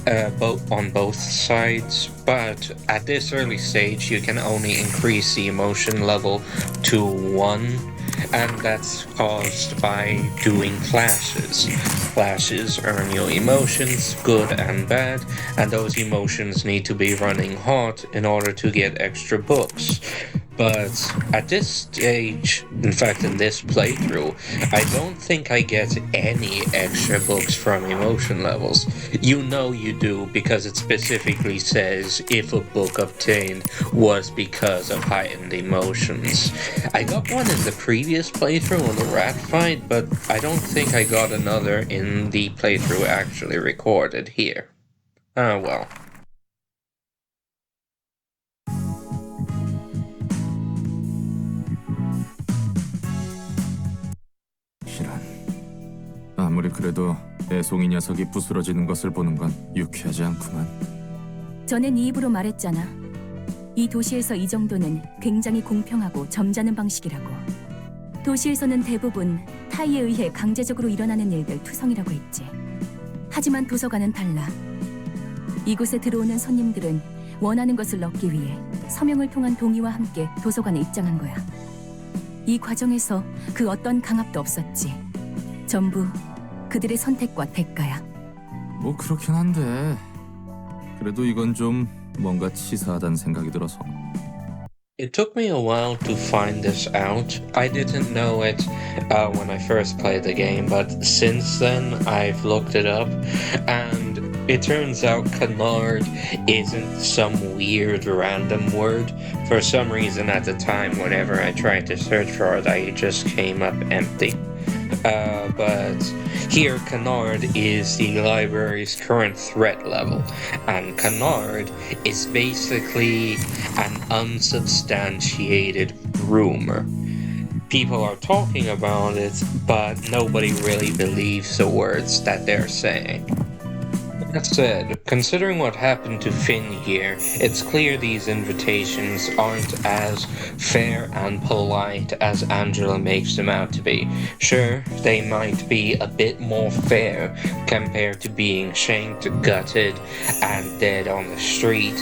on both sides, but at this early stage you can only increase the emotion level to 1. And that's caused by doing clashes. Clashes earn you emotions, good and bad, and those emotions need to be running hot in order to get extra books. But at this stage, in fact in this playthrough, I don't think I get any extra books from emotion levels. You know you do, because it specifically says if a book obtained was because of heightened emotions. I got one in the previous playthrough on the rat fight, but I don't think I got another in the playthrough actually recorded here. Ah well. 아무리 그래도 애송이 녀석이 부스러지는 것을 보는 건 유쾌하지 않구만. 전엔 네 입으로 말했잖아. 이 도시에서 이 정도는 굉장히 공평하고 점잖은 방식이라고. 도시에서는 대부분 타이에 의해 강제적으로 일어나는 일들 투성이라고 했지. 하지만 도서관은 달라. 이곳에 들어오는 손님들은 원하는 것을 얻기 위해 서명을 통한 동의와 함께 도서관에 입장한 거야. 이 과정에서 그 어떤 강압도 없었지. 전부 그들의 선택과 대가야. 뭐 그렇긴 한데 그래도 이건 좀 뭔가 치사하다는 생각이 들어서. It took me a while to find this out. I didn't know it when I first played the game, but since then I've looked it up, and it turns out canard isn't some weird random word. For some reason at the time, whenever I tried to search for it, it just came up empty. But here canard is the library's current threat level, and canard is basically an unsubstantiated rumor. People are talking about it, but nobody really believes the words that they're saying. That said, considering what happened to Finn here, it's clear these invitations aren't as fair and polite as Angela makes them out to be. Sure, they might be a bit more fair compared to being shanked, gutted, and dead on the street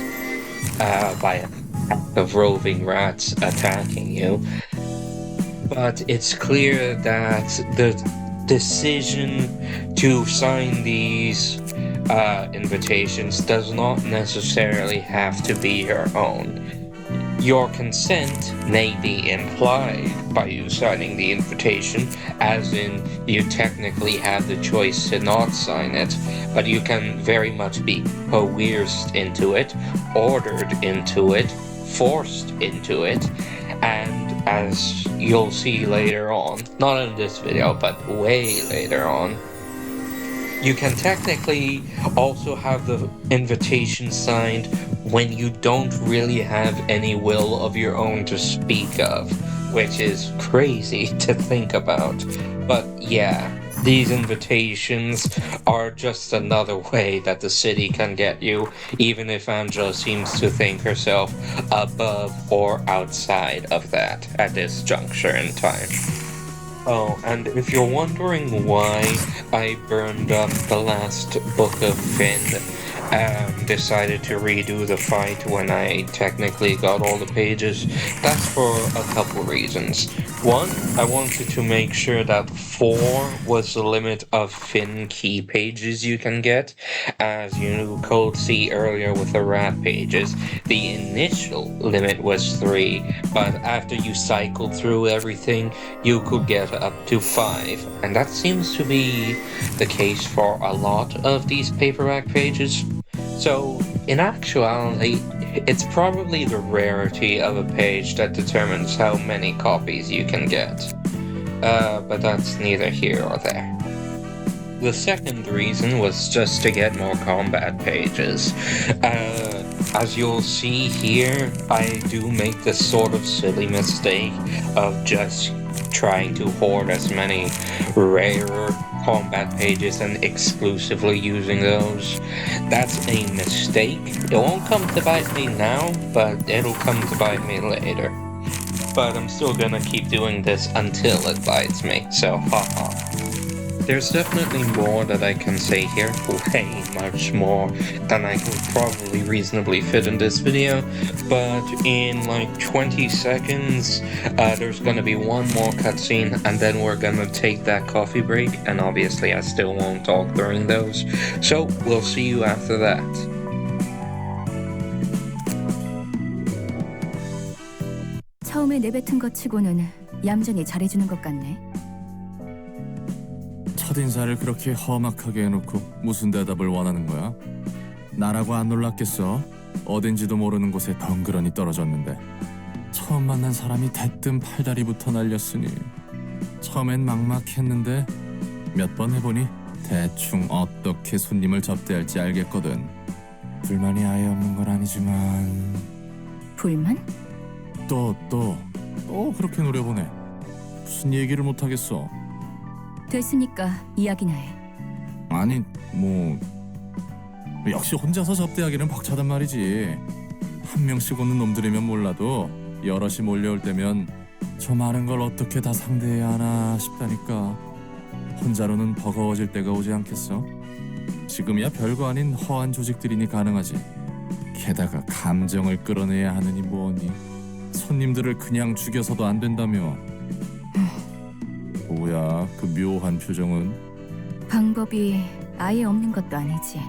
by a pack of roving rats attacking you. But it's clear that the decision to sign these invitations does not necessarily have to be your own. Your consent may be implied by you signing the invitation, as in you technically have the choice to not sign it, but you can very much be coerced into it, ordered into it, forced into it, and as you'll see later on, not in this video, but way later on, you can technically also have the invitation signed when you don't really have any will of your own to speak of, which is crazy to think about. But yeah, these invitations are just another way that the city can get you, even if Angela seems to think herself above or outside of that at this juncture in time. Oh, and if you're wondering why I burned up the last book of Finn and decided to redo the fight when I technically got all the pages, that's for a couple reasons. One, I wanted to make sure that 4 was the limit of Finn key pages you can get. As you could see earlier with the rat pages, the initial limit was 3, but after you cycled through everything, you could get up to 5. And that seems to be the case for a lot of these paperback pages. So, in actuality, it's probably the rarity of a page that determines how many copies you can get. But that's neither here or there. The second reason was just to get more combat pages. As you'll see here, I do make this sort of silly mistake of just trying to hoard as many rarer combat pages and exclusively using those. That's a mistake. It won't come to bite me now, but it'll come to bite me later. But I'm still gonna keep doing this until it bites me, so haha. There's definitely more that I can say here, way much more than I could probably reasonably fit in this video, but in like 20 seconds, there's gonna be one more cutscene, and then we're gonna take that coffee break, and obviously I still won't talk during those, so we'll see you after that. 처음에 내뱉은 것 치고는 얌전히 잘해주는 것 같네. 첫인사를 그렇게 험악하게 해놓고 무슨 대답을 원하는 거야? 나라고 안 놀랐겠어? 어딘지도 모르는 곳에 덩그러니 떨어졌는데 처음 만난 사람이 대뜸 팔다리부터 날렸으니 처음엔 막막했는데 몇 번 해보니 대충 어떻게 손님을 접대할지 알겠거든. 불만이 아예 없는 건 아니지만 불만? 또 그렇게 노려보네. 무슨 얘기를 못하겠어. 됐으니까 이야기나 해. 아니 뭐 역시 혼자서 접대하기는 벅차단 말이지. 한 명씩 오는 놈들이면 몰라도 여럿이 몰려올 때면 저 많은 걸 어떻게 다 상대해야 하나 싶다니까. 혼자로는 버거워질 때가 오지 않겠어? 지금이야 별거 아닌 허한 조직들이니 가능하지. 게다가 감정을 끌어내야 하느니 뭐니. 손님들을 그냥 죽여서도 안 된다며. 뭐야 그 묘한 표정은. 방법이 아예 없는 것도 아니지.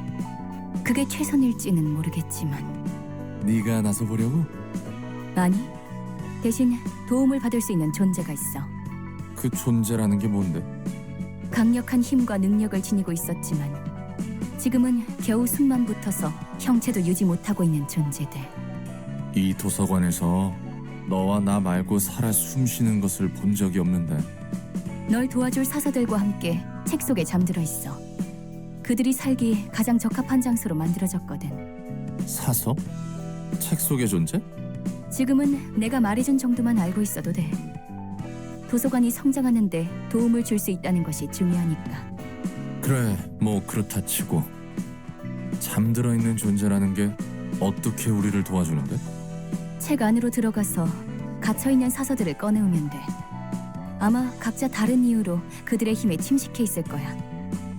그게 최선일지는 모르겠지만. 네가 나서 보려고? 아니, 대신 도움을 받을 수 있는 존재가 있어. 그 존재라는 게 뭔데? 강력한 힘과 능력을 지니고 있었지만 지금은 겨우 숨만 붙어서 형체도 유지 못하고 있는 존재들. 이 도서관에서 너와 나 말고 살아 숨쉬는 것을 본 적이 없는데. 널 도와줄 사서들과 함께 책 속에 잠들어 있어. 그들이 살기 가장 적합한 장소로 만들어졌거든. 사서? 책 속의 존재? 지금은 내가 말해준 정도만 알고 있어도 돼. 도서관이 성장하는데 도움을 줄 수 있다는 것이 중요하니까. 그래 뭐 그렇다 치고 잠들어 있는 존재라는 게 어떻게 우리를 도와주는데? 책 안으로 들어가서 갇혀있는 사서들을 꺼내오면 돼. 아마 각자 다른 이유로 그들의 힘에 침식해 있을 거야.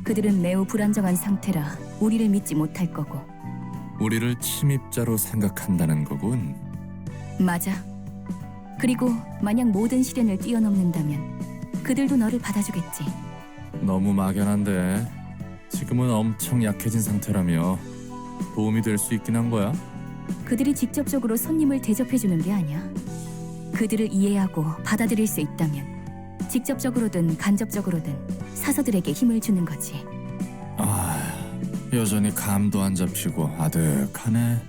그들은 매우 불안정한 상태라 우리를 믿지 못할 거고. 우리를 침입자로 생각한다는 거군. 맞아. 그리고 만약 모든 시련을 뛰어넘는다면 그들도 너를 받아주겠지. 너무 막연한데. 지금은 엄청 약해진 상태라며 도움이 될 수 있긴 한 거야? 그들이 직접적으로 손님을 대접해주는 게 아니야. 그들을 이해하고 받아들일 수 있다면 직접적으로든 간접적으로든 사서들에게 힘을 주는 거지. 여전히 감도 안 잡히고 아득하네.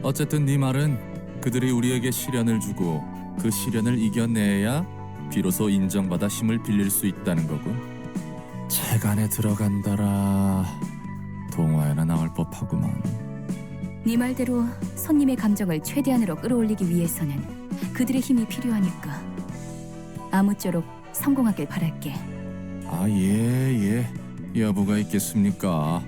어쨌든 네 말은 그들이 우리에게 시련을 주고 그 시련을 이겨내야 비로소 인정받아 힘을 빌릴 수 있다는 거군. 책 안에 들어간다라. 동화에나 나올 법하구만. 네 말대로 손님의 감정을 최대한으로 끌어올리기 위해서는 그들의 힘이 필요하니까 아무쪼록 성공하길 바랄게. 예. 여부가 있겠습니까?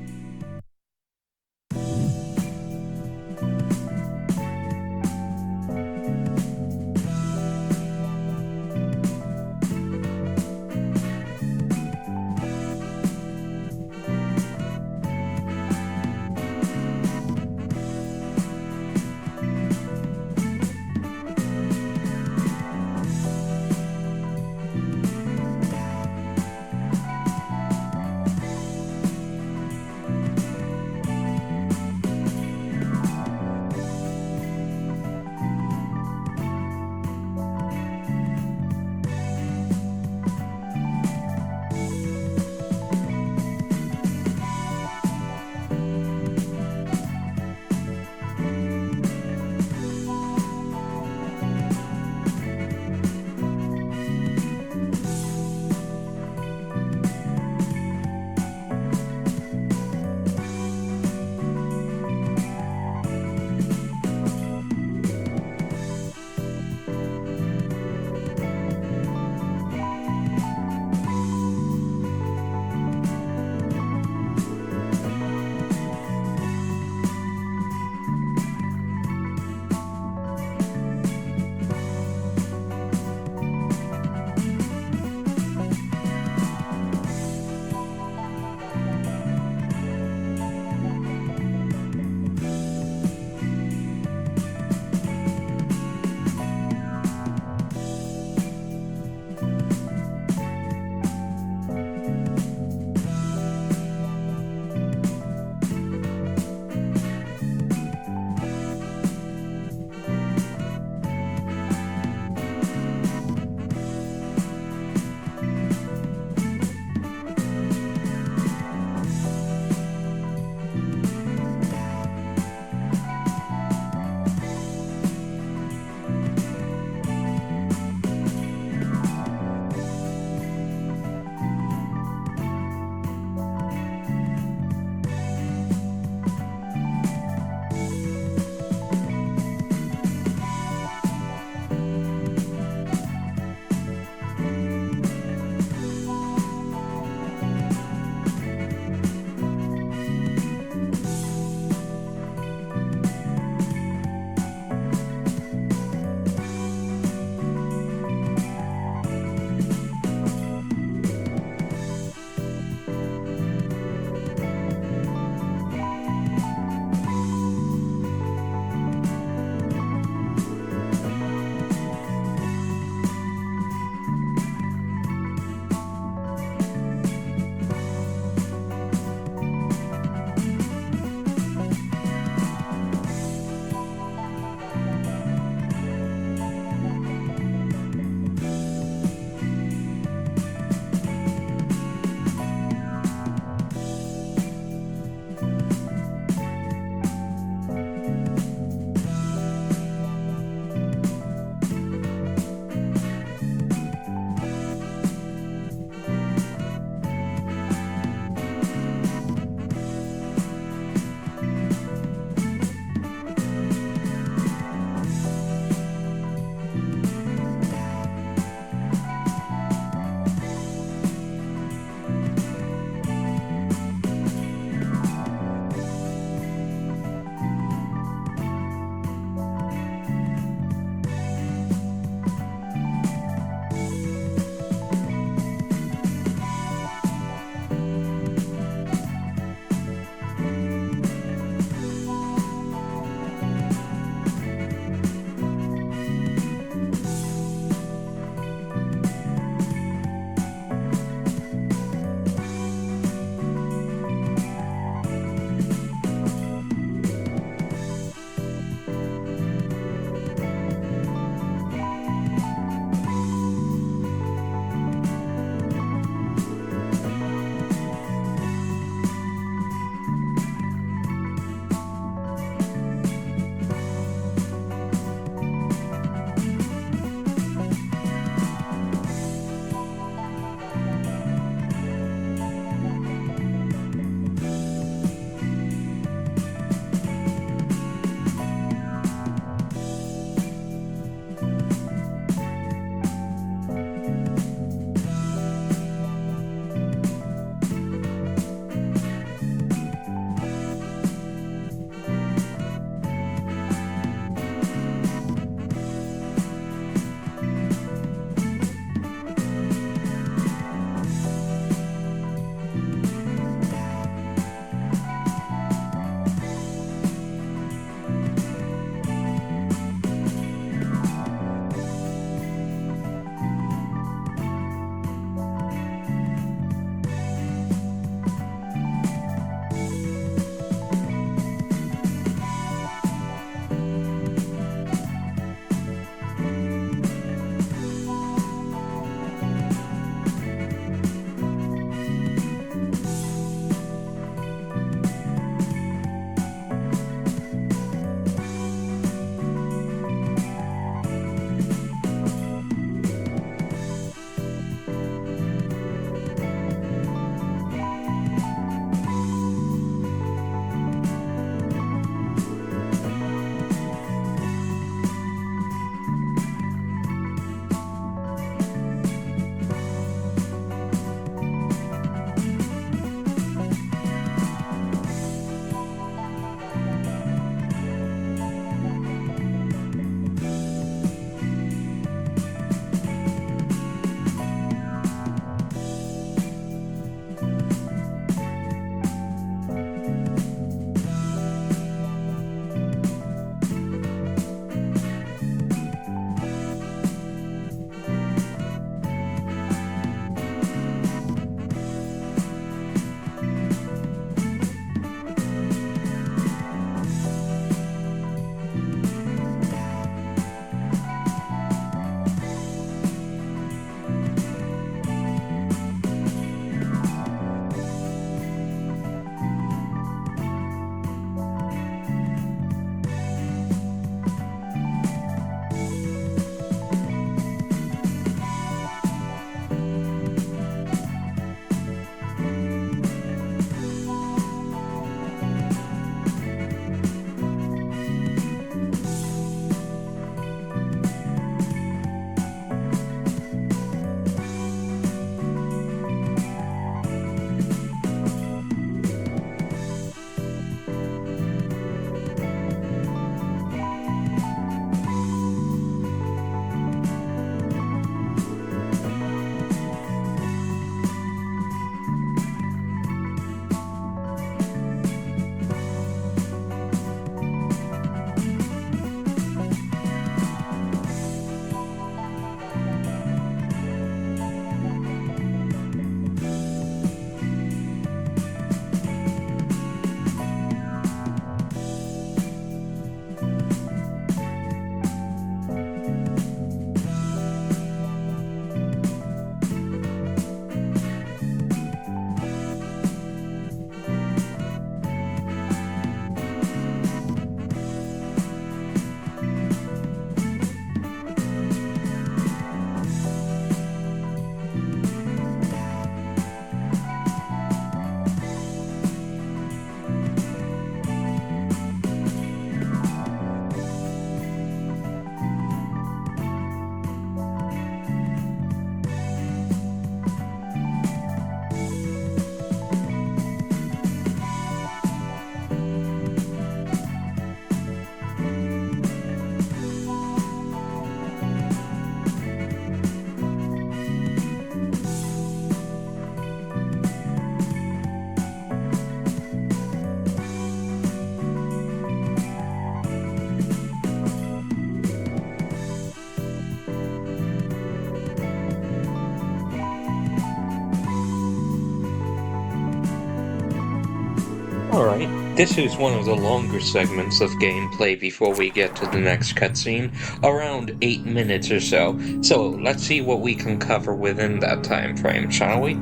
Alright, this is one of the longer segments of gameplay before we get to the next cutscene, around 8 minutes or so. So let's see what we can cover within that time frame, shall we?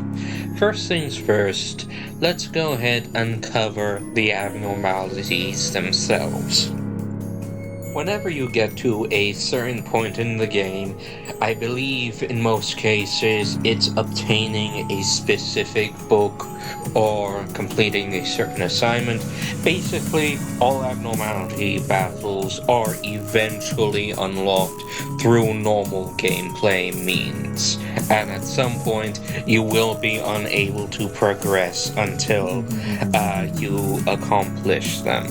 First things first, let's go ahead and cover the abnormalities themselves. Whenever you get to a certain point in the game, I believe in most cases it's obtaining a specific book or completing a certain assignment. Basically, all abnormality battles are eventually unlocked through normal gameplay means, and at some point you will be unable to progress until you accomplish them.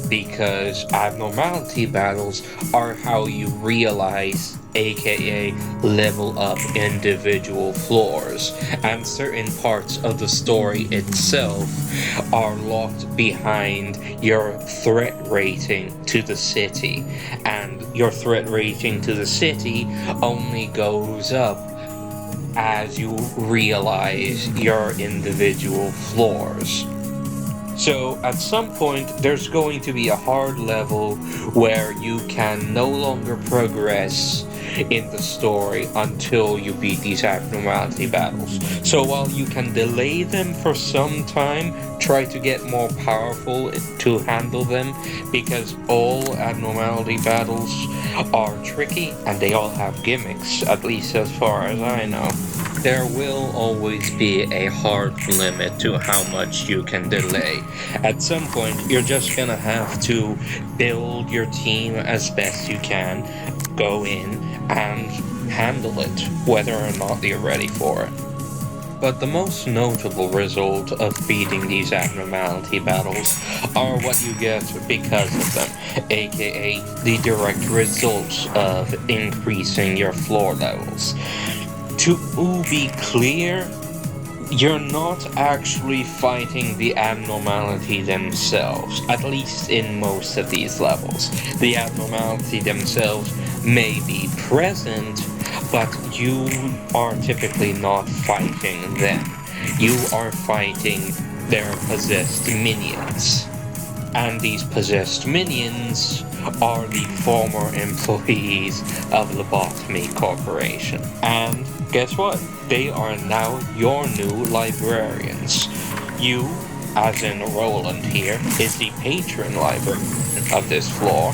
Because abnormality battles are how you realize, aka level up individual floors, and certain parts of the story itself are locked behind your threat rating to the city, and your threat rating to the city only goes up as you realize your individual floors. So at some point, there's going to be a hard level where you can no longer progress in the story until you beat these abnormality battles. So while you can delay them for some time, try to get more powerful to handle them, because all abnormality battles are tricky and they all have gimmicks, at least as far as I know. There will always be a hard limit to how much you can delay. At some point, you're just gonna have to build your team as best you can, go in and handle it, whether or not you're ready for it. But the most notable result of beating these abnormality battles are what you get because of them, aka the direct results of increasing your floor levels. To be clear, you're not actually fighting the abnormality themselves, at least in most of these levels. The abnormality themselves may be present, but you are typically not fighting them. You are fighting their possessed minions. And these possessed minions are the former employees of Lobotomy Corporation. And guess what? They are now your new librarians. You, as in Roland here, is the patron librarian of this floor,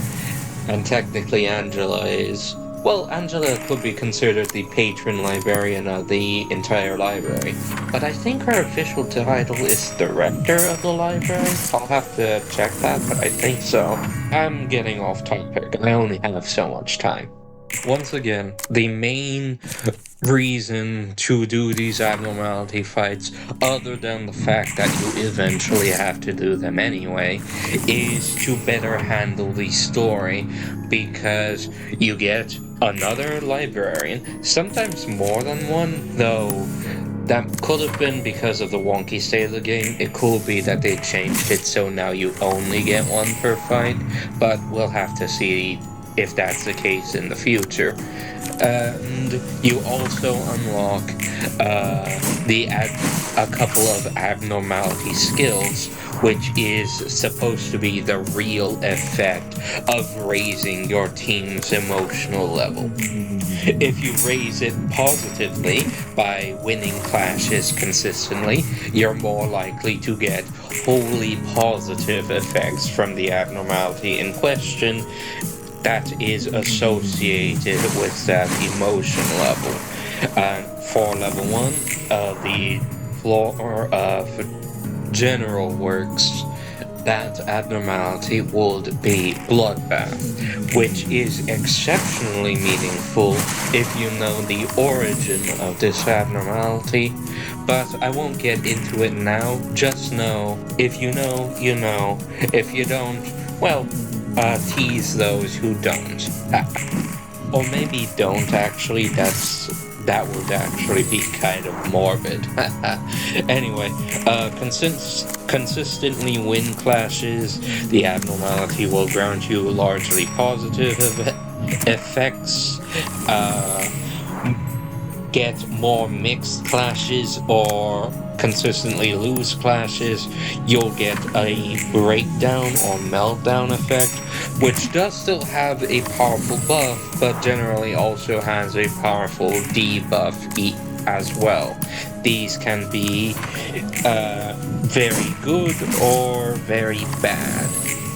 and technically Angela is... Well, Angela could be considered the patron librarian of the entire library, but I think her official title is Director of the Library. I'll have to check that, but I think so. I'm getting off topic. I only have so much time. Once again, the main reason to do these abnormality fights, other than the fact that you eventually have to do them anyway, is to better handle the story, because you get another librarian, sometimes more than one, though that could have been because of the wonky state of the game. It could be that they changed it so now you only get one per fight, but we'll have to see if that's the case in the future. And you also unlock a couple of abnormality skills, which is supposed to be the real effect of raising your team's emotional level. If you raise it positively by winning clashes consistently, you're more likely to get wholly positive effects from the abnormality in question that is associated with that emotion level. For level 1, the floor of general works, that abnormality would be Bloodbath, which is exceptionally meaningful if you know the origin of this abnormality, but I won't get into it now. Just know, if you know, you know. If you don't, well, tease those who don't. Or maybe don't actually, that would actually be kind of morbid. Anyway, consistently win clashes, the abnormality will grant you largely positive effects, get more mixed clashes, or consistently lose clashes, you'll get a breakdown or meltdown effect, which does still have a powerful buff, but generally also has a powerful debuff as well. These can be very good or very bad,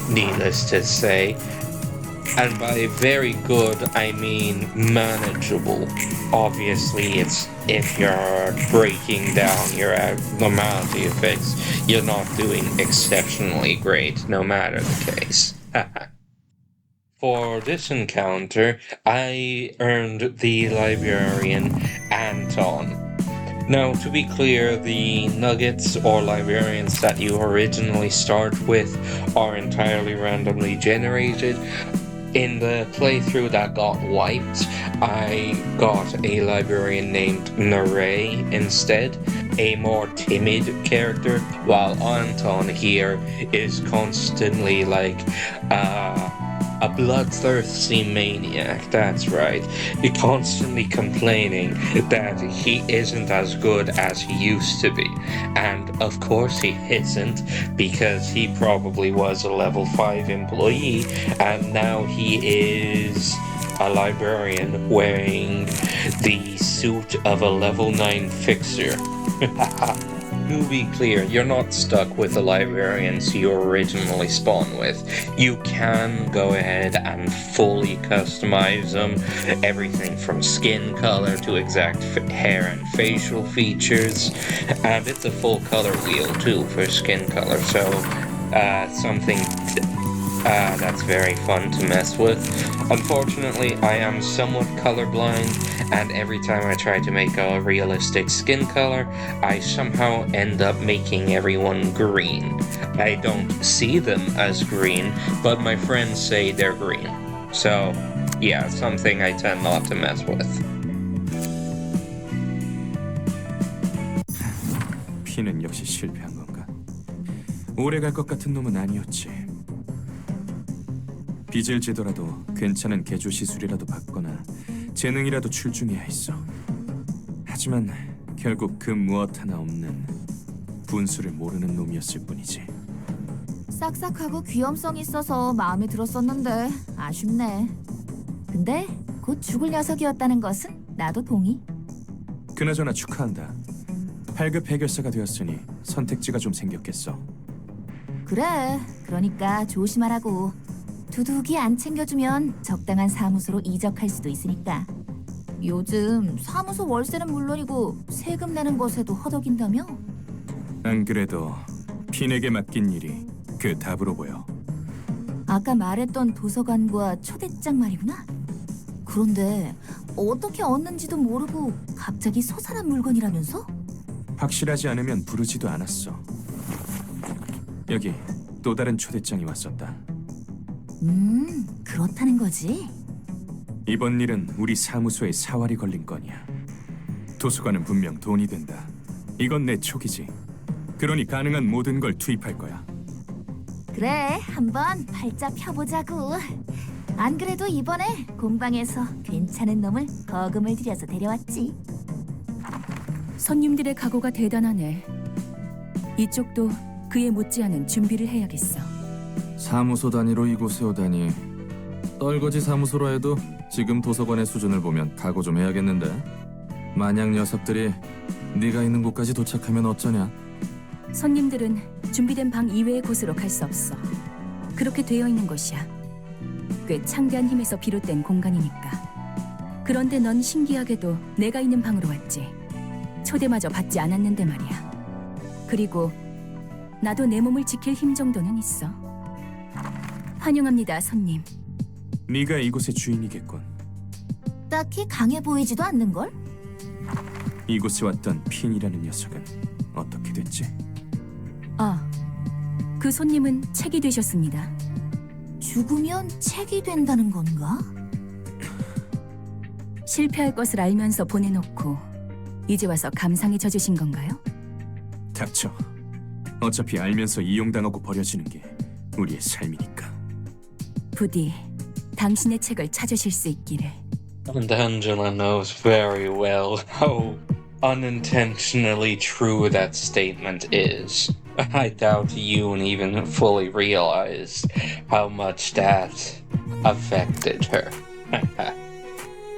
needless to say. And by very good, I mean manageable. Obviously, it's if you're breaking down your abnormality effects, you're not doing exceptionally great, no matter the case. For this encounter, I earned the librarian Anton. Now, to be clear, the nuggets or librarians that you originally start with are entirely randomly generated. In the playthrough that got wiped, I got a librarian named Naray instead, a more timid character, while Anton here is constantly like a bloodthirsty maniac, that's right. He's constantly complaining that he isn't as good as he used to be. And of course he isn't, because he probably was a level 5 employee, and now he is a librarian wearing the suit of a level 9 fixer. To be clear, you're not stuck with the librarians you originally spawned with. You can go ahead and fully customize them, everything from skin color to exact hair and facial features, and it's a full color wheel too for skin color, so something that's very fun to mess with. Unfortunately, I am somewhat colorblind, and every time I try to make a realistic skin color, I somehow end up making everyone green. I don't see them as green, but my friends say they're green. So, yeah, something I tend not to mess with. 피는 역시 실패한 건가? 오래 갈 것 같은 놈은 아니었지. 빚을 지더라도 괜찮은 개조 시술이라도 받거나 재능이라도 출중해야 했어. 하지만 결국 그 무엇 하나 없는 분수를 모르는 놈이었을 뿐이지. 싹싹하고 귀염성 있어서 마음에 들었었는데 아쉽네. 근데 곧 죽을 녀석이었다는 것은 나도 동의. 그나저나 축하한다. 8급 해결사가 되었으니 선택지가 좀 생겼겠어. 그래, 그러니까 조심하라고. 두둑이 안 챙겨주면 적당한 사무소로 이적할 수도 있으니까. 요즘 사무소 월세는 물론이고 세금 내는 것에도 허덕인다며? 안 그래도 핀에게 맡긴 일이 그 답으로 보여. 아까 말했던 도서관과 초대장 말이구나? 그런데 어떻게 얻는지도 모르고 갑자기 솟아난 물건이라면서? 확실하지 않으면 부르지도 않았어. 여기 또 다른 초대장이 왔었다. 그렇다는 거지? 이번 일은 우리 사무소에 사활이 걸린 건이야. 도서관은 분명 돈이 된다. 이건 내 촉이지. 그러니 가능한 모든 걸 투입할 거야. 그래, 한번 팔자 펴보자고. 안 그래도 이번에 공방에서 괜찮은 놈을 거금을 들여서 데려왔지. 손님들의 각오가 대단하네. 이쪽도 그에 못지않은 준비를 해야겠어. 사무소 단위로 이곳에 오다니. 떨거지 사무소라 해도 지금 도서관의 수준을 보면 각오 좀 해야겠는데. 만약 녀석들이 네가 있는 곳까지 도착하면 어쩌냐? 손님들은 준비된 방 이외의 곳으로 갈 수 없어. 그렇게 되어 있는 곳이야. 꽤 창대한 힘에서 비롯된 공간이니까. 그런데 넌 신기하게도 내가 있는 방으로 왔지. 초대마저 받지 않았는데 말이야. 그리고 나도 내 몸을 지킬 힘 정도는 있어. 환영합니다, 손님. 네가 이곳의 주인이겠군. 딱히 강해 보이지도 않는걸? 이곳에 왔던 핀이라는 녀석은 어떻게 됐지? 아, 그 손님은 책이 되셨습니다. 죽으면 책이 된다는 건가? 실패할 것을 알면서 보내놓고 이제 와서 감상에 젖으신 건가요? 닥쳐. 어차피 알면서 이용당하고 버려지는 게 우리의 삶이니까. 부디 당신의 책을 찾으실 수 있기를. And Angela knows very well how unintentionally true that statement is. I doubt Yoon even fully realized how much that affected her.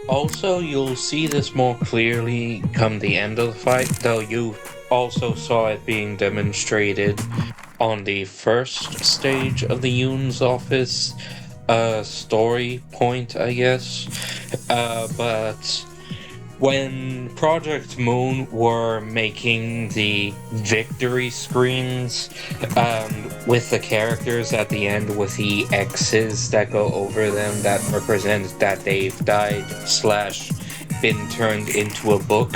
Also, you'll see this more clearly come the end of the fight, though you also saw it being demonstrated on the first stage of the Yoon's office story point, I guess. But when Project Moon were making the victory screens with the characters at the end with the X's that go over them that represent that they've died / been turned into a book,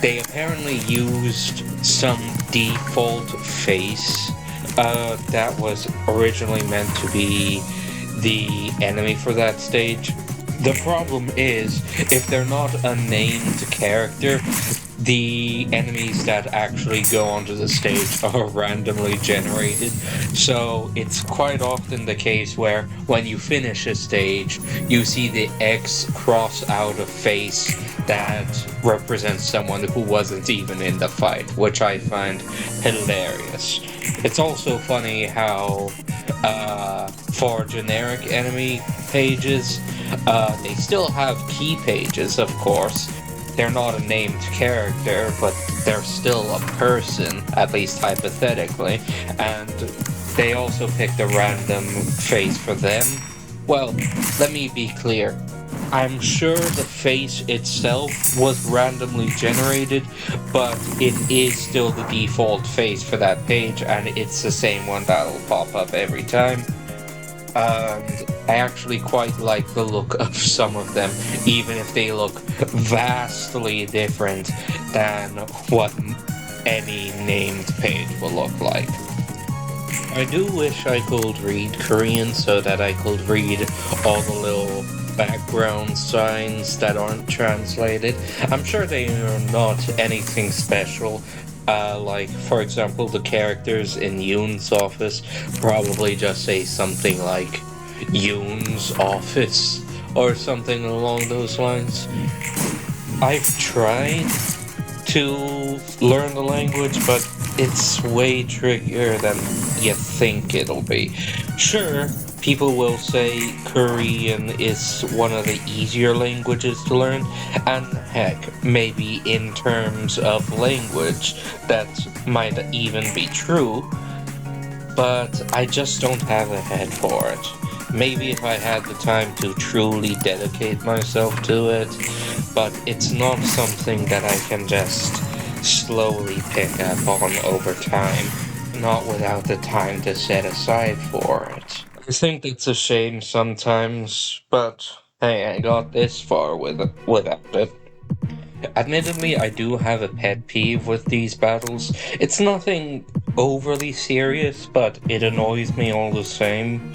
they apparently used some default face that was originally meant to be the enemy for that stage. The problem is, if they're not a named character, the enemies that actually go onto the stage are randomly generated. So it's quite often the case where when you finish a stage, you see the X cross out a face that represents someone who wasn't even in the fight, which I find hilarious. It's also funny how for generic enemy pages, they still have key pages, of course. They're not a named character, but they're still a person, at least hypothetically, and they also picked a random face for them. Well, let me be clear. I'm sure the face itself was randomly generated, but it is still the default face for that page, and it's the same one that'll pop up every time. And I actually quite like the look of some of them, even if they look vastly different than what any named page will look like. I do wish I could read Korean so that I could read all the little background signs that aren't translated. I'm sure they are not anything special. Like, for example, the characters in Yoon's office probably just say something like Yoon's office or something along those lines. I've tried to learn the language, but it's way trickier than you think it'll be. Sure, people will say Korean is one of the easier languages to learn, and heck, maybe in terms of language, that might even be true, but I just don't have a head for it. Maybe if I had the time to truly dedicate myself to it, but it's not something that I can just slowly pick up on over time, not without the time to set aside for it. I think it's a shame sometimes, but hey, I got this far without it. Admittedly, I do have a pet peeve with these battles. It's nothing overly serious, but it annoys me all the same.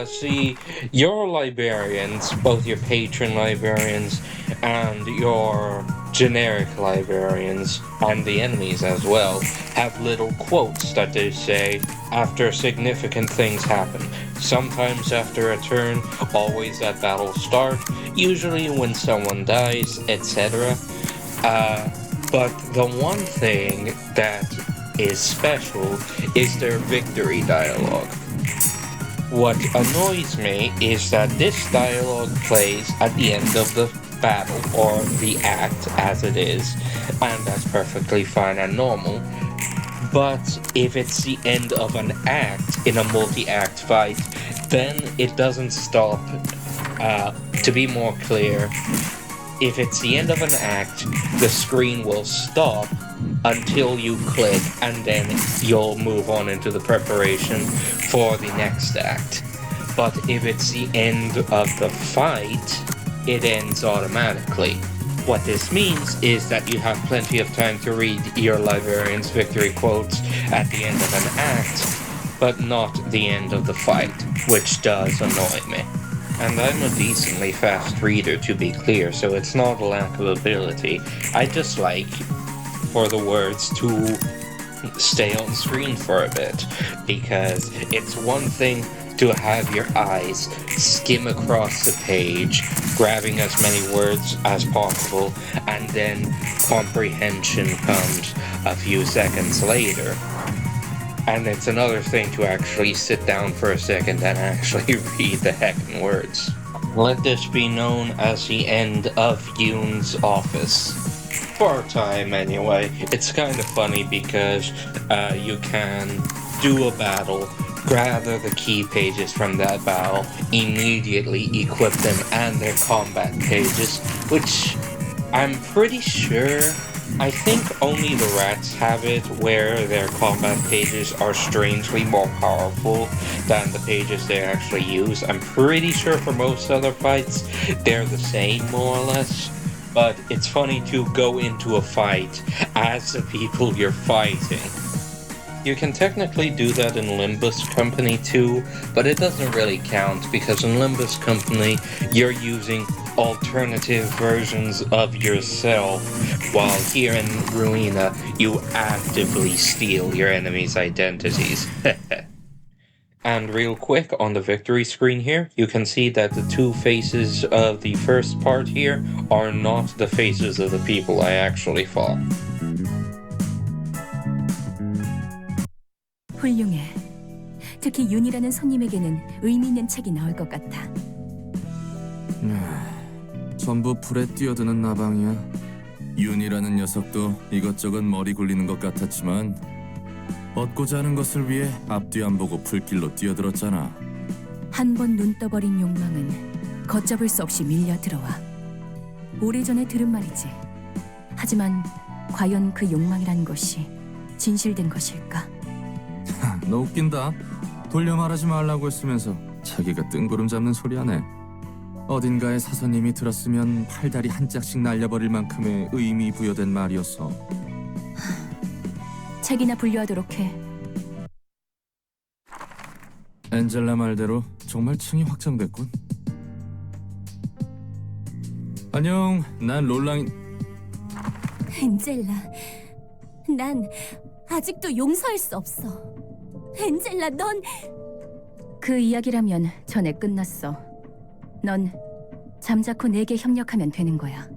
See, your librarians, both your patron librarians and your generic librarians, and the enemies as well, have little quotes that they say after significant things happen. Sometimes after a turn, always at battle start, usually when someone dies, etc. But the one thing that is special is their victory dialogue. What annoys me is that this dialogue plays at the end of the battle, or the act as it is, and that's perfectly fine and normal. But if it's the end of an act in a multi-act fight, then it doesn't stop. To be more clear, if it's the end of an act, the screen will stop until you click, and then you'll move on into the preparation for the next act. But if it's the end of the fight, it ends automatically. What this means is that you have plenty of time to read your librarian's victory quotes at the end of an act, but not the end of the fight, which does annoy me. And I'm a decently fast reader, to be clear, so it's not a lack of ability. I just like for the words to stay on screen for a bit, because it's one thing to have your eyes skim across the page, grabbing as many words as possible, and then comprehension comes a few seconds later. And it's another thing to actually sit down for a second and actually read the heckin' words. Let this be known as the end of Yoon's office. For a time, anyway. It's kind of funny because you can do a battle, gather the key pages from that battle, immediately equip them and their combat pages, which I'm pretty sure, I think only the rats have it where their combat pages are strangely more powerful than the pages they actually use. I'm pretty sure for most other fights they're the same more or less, but it's funny to go into a fight as the people you're fighting. You can technically do that in Limbus Company too, but it doesn't really count because in Limbus Company you're using alternative versions of yourself, while here in Ruina you actively steal your enemies' identities. And real quick, on the victory screen here, you can see that the two faces of the first part here are not the faces of the people I actually fought. 훌륭해. 특히 윤이라는 손님에게는 의미 있는 책이 나올 것 같아. 전부 불에 뛰어드는 나방이야. 윤이라는 녀석도 이것저것 머리 굴리는 것 같았지만 얻고자 하는 것을 위해 앞뒤 안 보고 불길로 뛰어들었잖아. 한 번 눈 떠버린 욕망은 걷잡을 수 없이 밀려 들어와. 오래전에 들은 말이지. 하지만 과연 그 욕망이란 것이 진실된 것일까? 너 웃긴다. 돌려 말하지 말라고 했으면서 자기가 뜬구름 잡는 소리 하네. 어딘가에 사서님이 들었으면 팔다리 한 짝씩 날려버릴 만큼의 의미 부여된 말이었어. 책이나 분류하도록 해. 엔젤라 말대로 정말 층이 확장됐군. 안녕, 난 롤랑. 엔젤라, 난 아직도 용서할 수 없어. 엔젤라, 넌... 그 이야기라면 전에 끝났어. 넌 잠자코 내게 협력하면 되는 거야.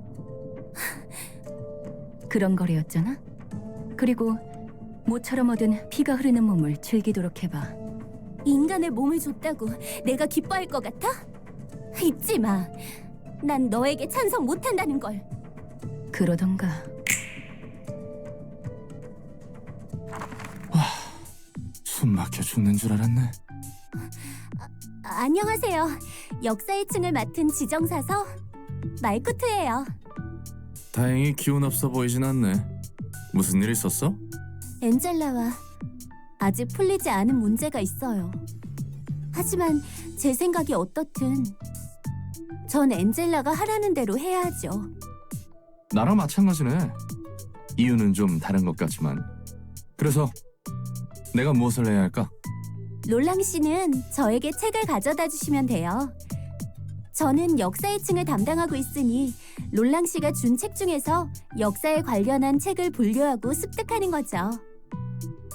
그런 거래였잖아? 그리고 모처럼 얻은 피가 흐르는 몸을 즐기도록 해봐. 인간의 몸을 줬다고 내가 기뻐할 것 같아? 잊지 마. 난 너에게 찬성 못한다는 걸. 그러던가. 숨 막혀 죽는 줄 알았네. 안녕하세요. 역사의 층을 맡은 지정사서 말쿠트예요. 다행히 기운 없어 보이진 않네. 무슨 일 있었어? 엔젤라와 아직 풀리지 않은 문제가 있어요. 하지만 제 생각이 어떻든 전 엔젤라가 하라는 대로 해야 하죠. 나랑 마찬가지네. 이유는 좀 다른 것 같지만. 그래서 내가 무엇을 해야 할까? 롤랑 씨는 저에게 책을 가져다 주시면 돼요. 저는 역사의 층을 담당하고 있으니 롤랑 씨가 준 책 중에서 역사에 관련한 책을 분류하고 습득하는 거죠.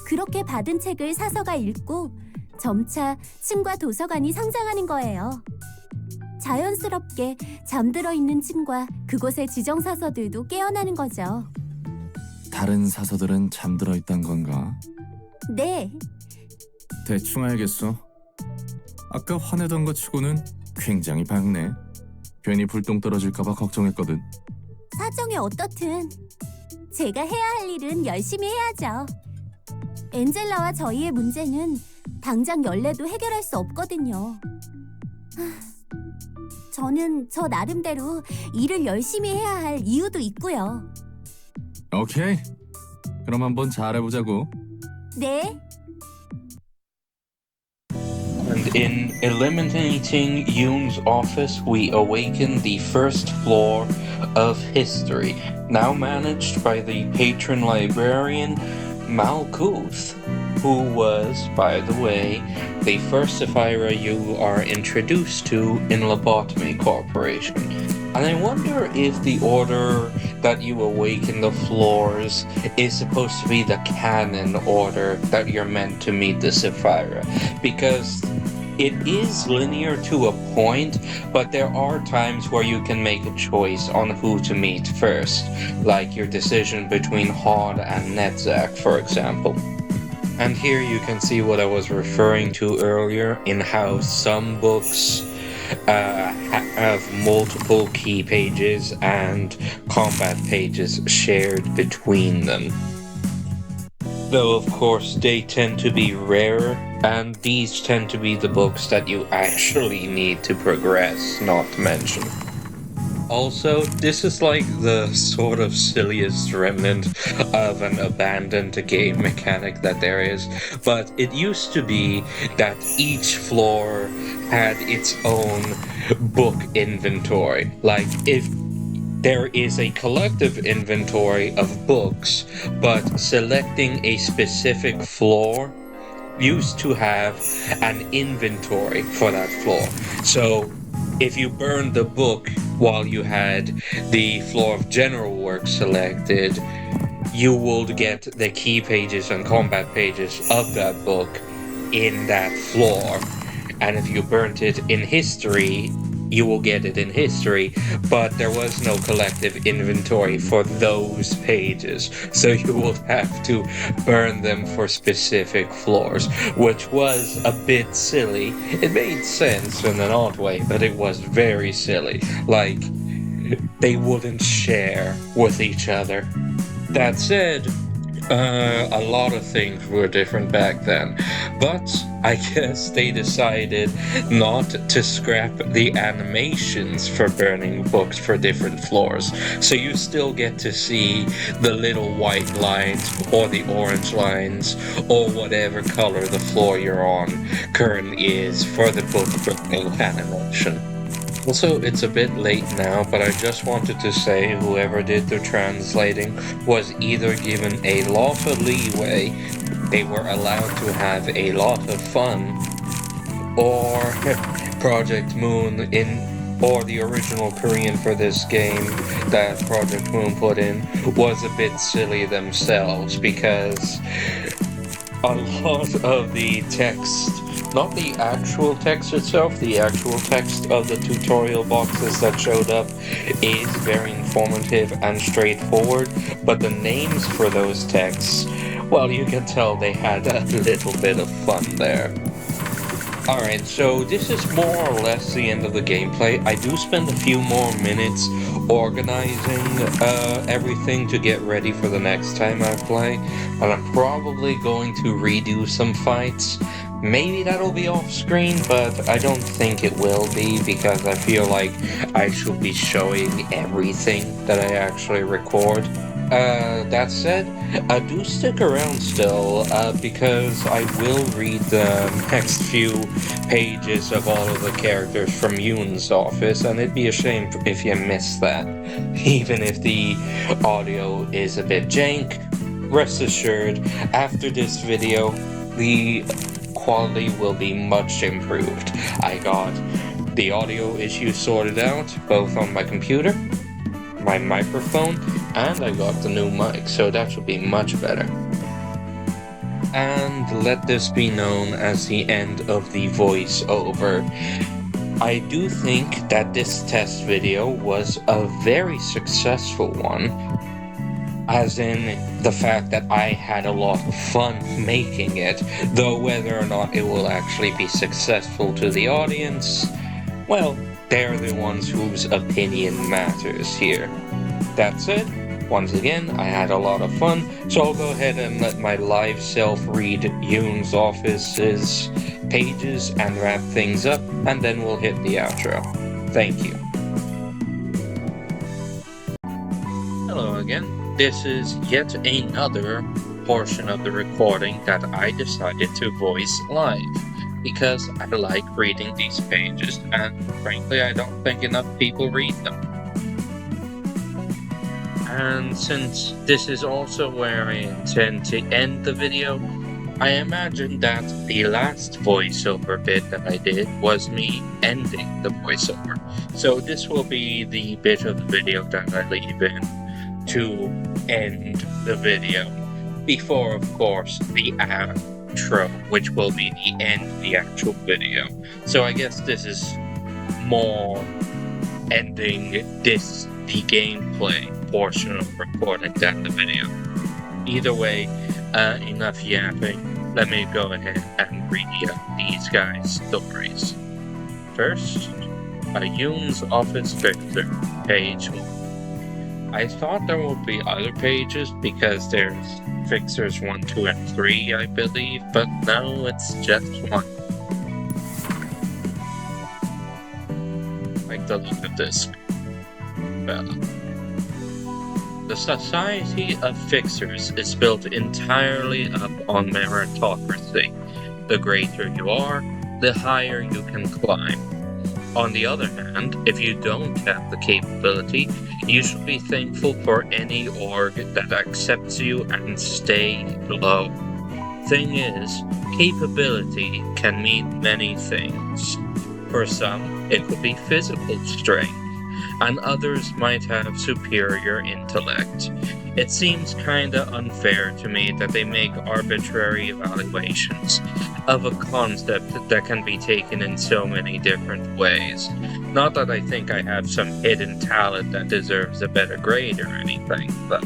그렇게 받은 책을 사서가 읽고 점차 층과 도서관이 성장하는 거예요. 자연스럽게 잠들어 있는 층과 그곳의 지정사서들도 깨어나는 거죠. 다른 사서들은 잠들어 있단 건가? 네, 대충 알겠어. 아까 화내던 것 치고는 굉장히 밝네. 괜히 불똥 떨어질까봐 걱정했거든. 사정이 어떻든 제가 해야 할 일은 열심히 해야죠. 엔젤라와 저희의 문제는 당장 연례도 해결할 수 없거든요. 저는 저 나름대로 일을 열심히 해야 할 이유도 있고요. 오케이. 그럼 한번 잘해보자고. 네. And in eliminating Yoon's office, we awaken the first floor of history, now managed by the patron librarian Malkuth, who was, by the way, the first Sapphira you are introduced to in Lobotomy Corporation. And I wonder if the order that you awaken the floors is supposed to be the canon order that you're meant to meet the Sapphira. Because it is linear to a point, but there are times where you can make a choice on who to meet first, like your decision between Hod and Netzach, for example. And here you can see what I was referring to earlier in how some books have multiple key pages and combat pages shared between them. Though, of course, they tend to be rarer, and these tend to be the books that you actually need to progress, not to mention. Also, this is like the sort of silliest remnant of an abandoned game mechanic that there is, but it used to be that each floor had its own book inventory. Like, if there is a collective inventory of books, but selecting a specific floor used to have an inventory for that floor. So if you burned the book while you had the floor of general work selected, you would get the key pages and combat pages of that book in that floor. And if you burnt it in history, you will get it in history, but there was no collective inventory for those pages, so you would have to burn them for specific floors, which was a bit silly. It made sense in an odd way, but it was very silly. Like, they wouldn't share with each other. That said, a lot of things were different back then, but I guess they decided not to scrap the animations for burning books for different floors, so you still get to see the little white lines or the orange lines or whatever color the floor you're on currently is for the book burning animation. Also, it's a bit late now, but I just wanted to say whoever did the translating was either given a lot of leeway, they were allowed to have a lot of fun, or Project Moon or the original Korean for this game that Project Moon put in was a bit silly themselves, because a lot of the text, not the actual text itself, the actual text of the tutorial boxes that showed up is very informative and straightforward, but the names for those texts, well, you can tell they had a little bit of fun there. Alright, so this is more or less the end of the gameplay. I do spend a few more minutes organizing everything to get ready for the next time I play, and I'm probably going to redo some fights. Maybe that'll be off screen, but I don't think it will be, because I feel like I should be showing everything that I actually record. That said, do stick around still, because I will read the next few pages of all of the characters from Yoon's office, and it'd be a shame if you miss that. Even if the audio is a bit jank, rest assured, after this video, the quality will be much improved. I got the audio issues sorted out, both on my computer, my microphone, and I got the new mic, so that should be much better. And let this be known as the end of the voiceover. I do think that this test video was a very successful one, as in the fact that I had a lot of fun making it, though whether or not it will actually be successful to the audience, well, they're the ones whose opinion matters here. That's it. Once again, I had a lot of fun, so I'll go ahead and let my live self read Yoon's office's pages and wrap things up, and then we'll hit the outro. Thank you. Hello again. This is yet another portion of the recording that I decided to voice live, because I like reading these pages, and frankly I don't think enough people read them. And since this is also where I intend to end the video, I imagine that the last voiceover bit that I did was me ending the voiceover. So this will be the bit of the video that I leave in to end the video, before, of course, the outro, which will be the end of the actual video. So I guess this is more ending the gameplay portion of recording than the video. Either way, enough yapping. Let me go ahead and read these guys' stories. First, a Yoon's Office Fixer, page 1. I thought there would be other pages because there's Fixers 1, 2, and 3, I believe, but no, it's just one. Like the look of this fella. The Society of Fixers is built entirely up on meritocracy. The greater you are, the higher you can climb. On the other hand, if you don't have the capability, you should be thankful for any org that accepts you and stay low. Thing is, capability can mean many things. For some, it could be physical strength, and others might have superior intellect. It seems kinda unfair to me that they make arbitrary evaluations of a concept that can be taken in so many different ways. Not that I think I have some hidden talent that deserves a better grade or anything, but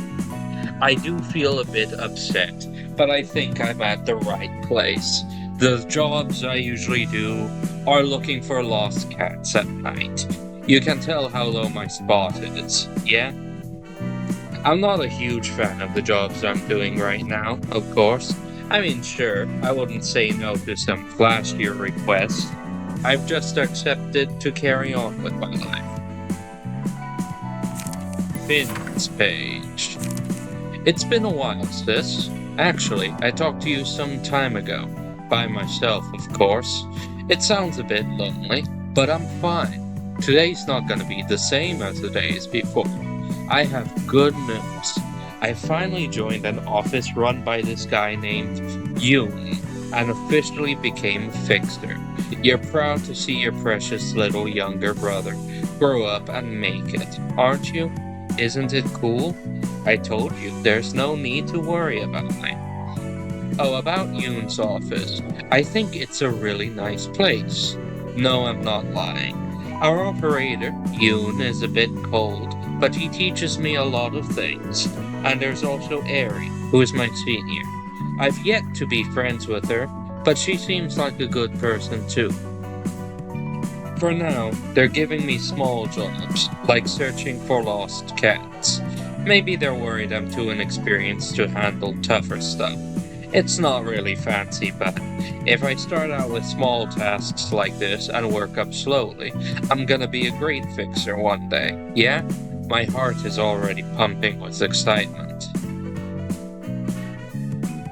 I do feel a bit upset, but I think I'm at the right place. The jobs I usually do are looking for lost cats at night. You can tell how low my spot is, yeah? I'm not a huge fan of the jobs I'm doing right now, of course. I mean, sure, I wouldn't say no to some flashier requests. I've just accepted to carry on with my life. Finn's page. It's been a while, sis. Actually, I talked to you some time ago. By myself, of course. It sounds a bit lonely, but I'm fine. Today's not gonna be the same as the days before. I have good news. I finally joined an office run by this guy named Yoon and officially became a fixer. You're proud to see your precious little younger brother grow up and make it, aren't you? Isn't it cool? I told you, there's no need to worry about me. Oh, about Yoon's office. I think it's a really nice place. No, I'm not lying. Our operator, Yoon, is a bit cold, but he teaches me a lot of things. And there's also Eri, who is my senior. I've yet to be friends with her, but she seems like a good person too. For now, they're giving me small jobs, like searching for lost cats. Maybe they're worried I'm too inexperienced to handle tougher stuff. It's not really fancy, but if I start out with small tasks like this and work up slowly, I'm gonna be a great fixer one day, yeah? My heart is already pumping with excitement.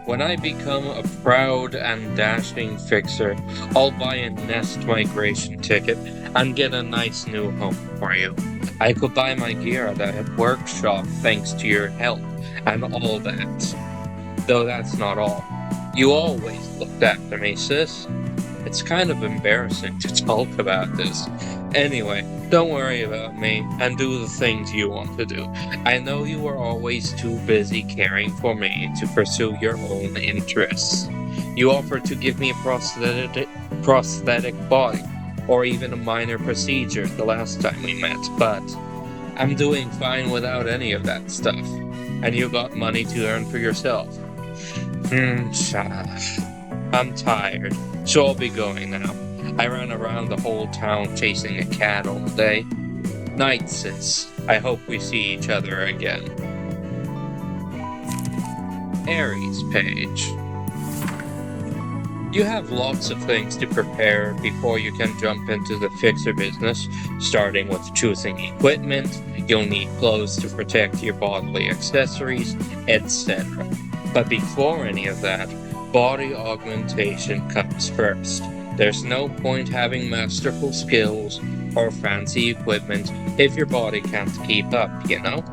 When I become a proud and dashing fixer, I'll buy a Nest migration ticket and get a nice new home for you. I could buy my gear at a workshop thanks to your help and all that. Though that's not all. You always looked after me, sis. It's kind of embarrassing to talk about this. Anyway, don't worry about me and do the things you want to do. I know you were always too busy caring for me to pursue your own interests. You offered to give me a prosthetic body, or even a minor procedure the last time we met, but I'm doing fine without any of that stuff. And you got money to earn for yourself. I'm tired, so I'll be going now. I ran around the whole town chasing a cat all day. Night, sis. I hope we see each other again. Aries page. You have lots of things to prepare before you can jump into the fixer business, starting with choosing equipment. You'll need clothes to protect your bodily accessories, etc. But before any of that, body augmentation comes first. There's no point having masterful skills or fancy equipment if your body can't keep up, you know?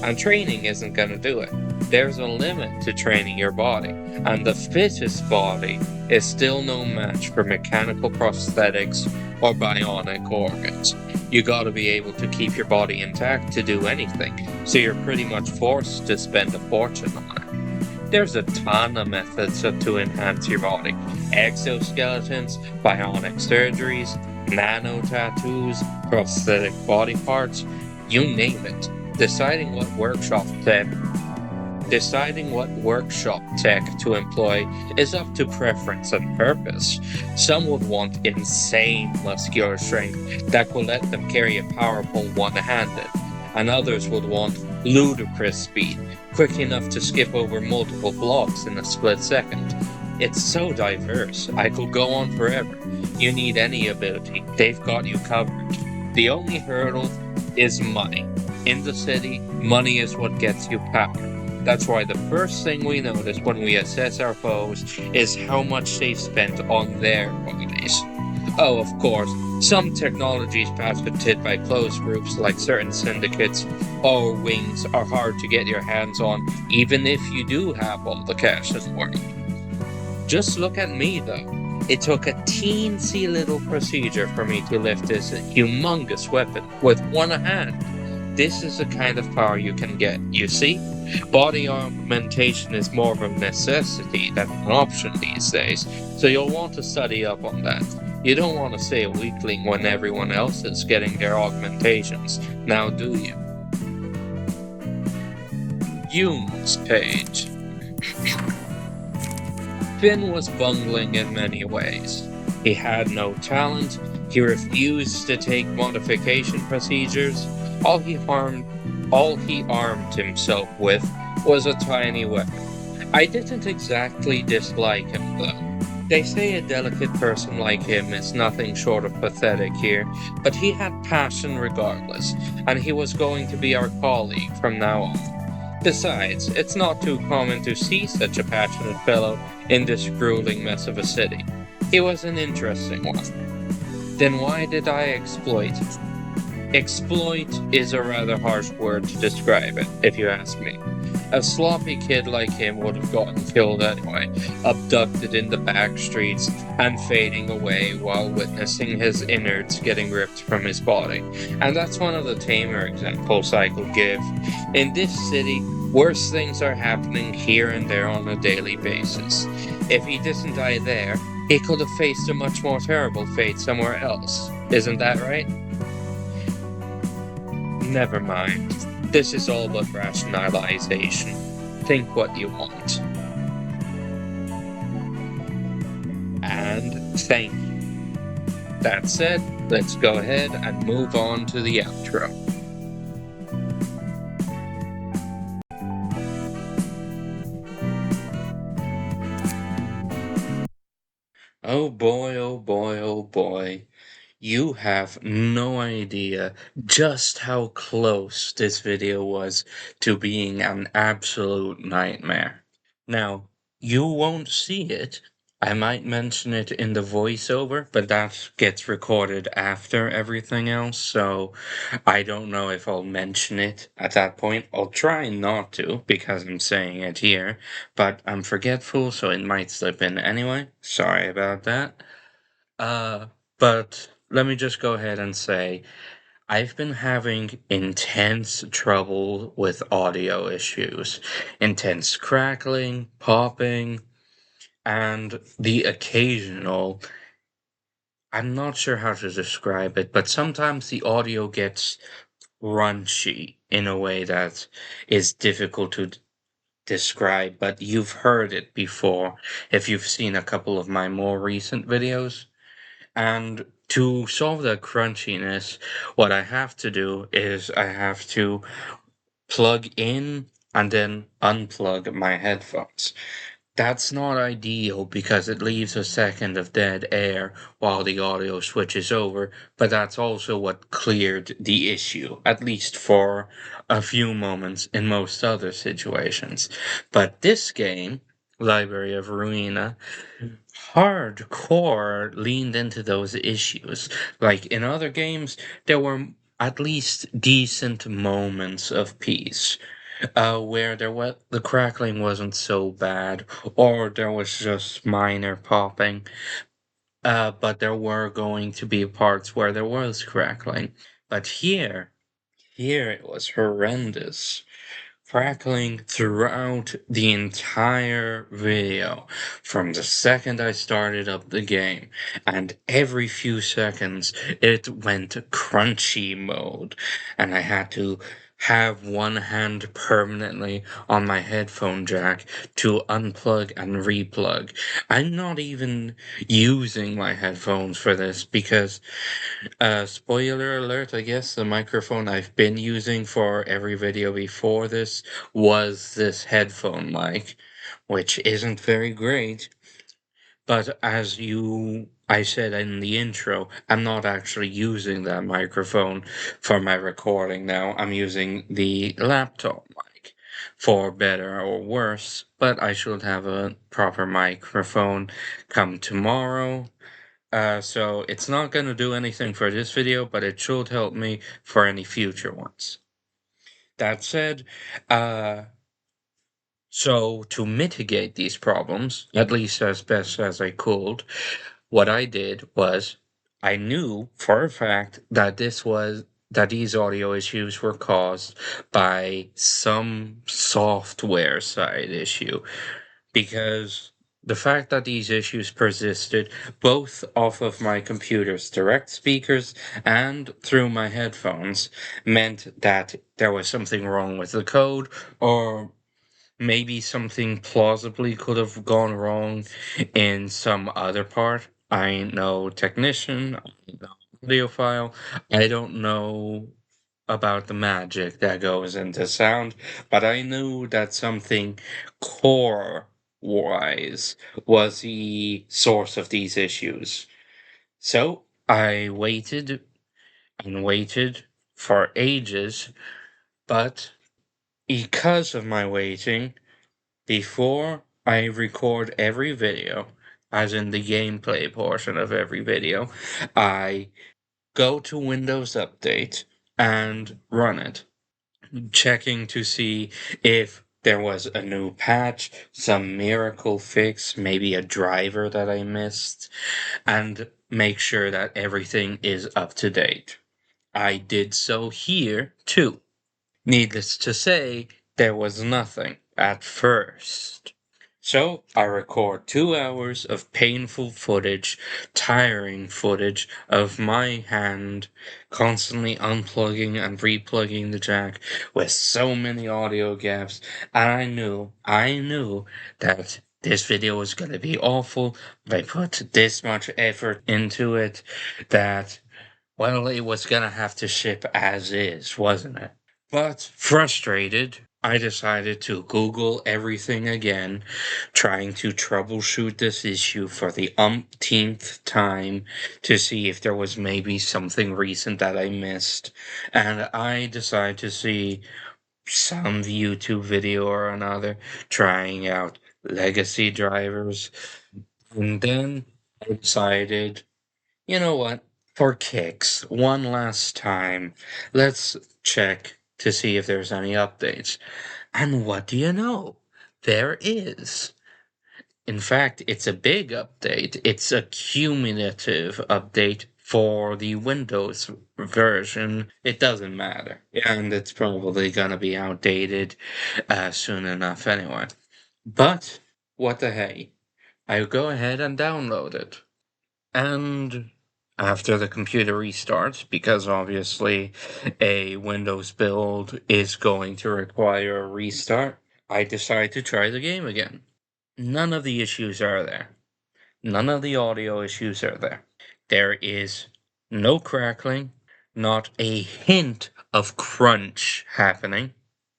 And training isn't gonna do it. There's a limit to training your body, and the fittest body is still no match for mechanical prosthetics or bionic organs. You gotta be able to keep your body intact to do anything, so you're pretty much forced to spend a fortune on it. There's a ton of methods to enhance your body: exoskeletons, bionic surgeries, nano tattoos, prosthetic body parts, you name it. Deciding what workshop tech to employ is up to preference and purpose. Some would want insane muscular strength that will let them carry a powerful one-handed, and others would want ludicrous speed, quick enough to skip over multiple blocks in a split second. It's so diverse, I could go on forever. You need any ability, they've got you covered. The only hurdle is money. In the city, money is what gets you power. That's why the first thing we notice when we assess our foes is how much they've spent on their bodies. Oh, of course, some technologies patented by closed groups like certain syndicates or wings are hard to get your hands on, even if you do have all the cash in the world. Just look at me, though. It took a teensy little procedure for me to lift this humongous weapon with one hand. This is the kind of power you can get, you see? Body augmentation is more of a necessity than an option these days, so you'll want to study up on that. You don't want to stay a weakling when everyone else is getting their augmentations, now do you? Yoon's page. Finn was bungling in many ways. He had no talent, he refused to take modification procedures, all he armed himself with was a tiny weapon. I didn't exactly dislike him, though. They say a delicate person like him is nothing short of pathetic here, but he had passion regardless, and he was going to be our colleague from now on. Besides, it's not too common to see such a passionate fellow in this grueling mess of a city. He was an interesting one. Then why did I exploit him? Exploit is a rather harsh word to describe it, if you ask me. A sloppy kid like him would have gotten killed anyway, abducted in the back streets and fading away while witnessing his innards getting ripped from his body. And that's one of the tamer examples I could give. In this city, worse things are happening here and there on a daily basis. If he didn't die there, he could have faced a much more terrible fate somewhere else. Isn't that right? Never mind. This is all but rationalization. Think what you want. And thank you. That said, let's go ahead and move on to the outro. Oh boy, oh boy, oh boy. You have no idea just how close this video was to being an absolute nightmare. Now, you won't see it. I might mention it in the voiceover, but that gets recorded after everything else, so I don't know if I'll mention it at that point. I'll try not to, because I'm saying it here, but I'm forgetful, so it might slip in anyway. Sorry about that. But let me just go ahead and say I've been having intense trouble with audio issues, intense crackling, popping, and the occasional. I'm not sure how to describe it, but sometimes the audio gets crunchy in a way that is difficult to describe, but you've heard it before if you've seen a couple of my more recent videos. And to solve the crunchiness, what I have to do is I have to plug in and then unplug my headphones. That's not ideal because it leaves a second of dead air while the audio switches over, but that's also what cleared the issue, at least for a few moments in most other situations. But this game, Library of Ruina, hardcore leaned into those issues. Like in other games, there were at least decent moments of peace. Where the crackling wasn't so bad, or there was just minor popping. But there were going to be parts where there was crackling. But here it was horrendous. crackling throughout the entire video from the second I started up the game, and every few seconds it went crunchy mode, and I had to have one hand permanently on my headphone jack to unplug and replug. I'm not even using my headphones for this because spoiler alert, I guess the microphone I've been using for every video before this was this headphone mic, which isn't very great. But I said in the intro, I'm not actually using that microphone for my recording now. I'm using the laptop mic for better or worse, but I should have a proper microphone come tomorrow. So it's not going to do anything for this video, but it should help me for any future ones. That said, so to mitigate these problems, at least as best as I could, what I did was I knew for a fact that these audio issues were caused by some software side issue, because the fact that these issues persisted both off of my computer's direct speakers and through my headphones meant that there was something wrong with the code, or maybe something plausibly could have gone wrong in some other part. I ain't no technician, I ain't no audiophile. I don't know about the magic that goes into sound, but I knew that something core wise was the source of these issues. So I waited and waited for ages, but because of my waiting, before I record every video, as in the gameplay portion of every video, I go to Windows Update and run it, checking to see if there was a new patch, some miracle fix, maybe a driver that I missed, and make sure that everything is up to date. I did so here too. Needless to say, there was nothing at first. So I record 2 hours of painful footage, tiring footage of my hand constantly unplugging and replugging the jack with so many audio gaps, and I knew that this video was going to be awful, but I put this much effort into it that, well, it was going to have to ship as is, wasn't it? But frustrated, I decided to Google everything again, trying to troubleshoot this issue for the umpteenth time to see if there was maybe something recent that I missed. And I decided to see some YouTube video or another trying out legacy drivers. And then I decided, you know what? For kicks, one last time, let's check to see if there's any updates. And what do you know? There is. In fact, it's a big update. It's a cumulative update for the Windows version. It doesn't matter. And it's probably going to be outdated soon enough anyway. But what the hey? I'll go ahead and download it. And after the computer restarts, because obviously a Windows build is going to require a restart, I decide to try the game again. None of the issues are there. None of the audio issues are there. There is no crackling, not a hint of crunch happening,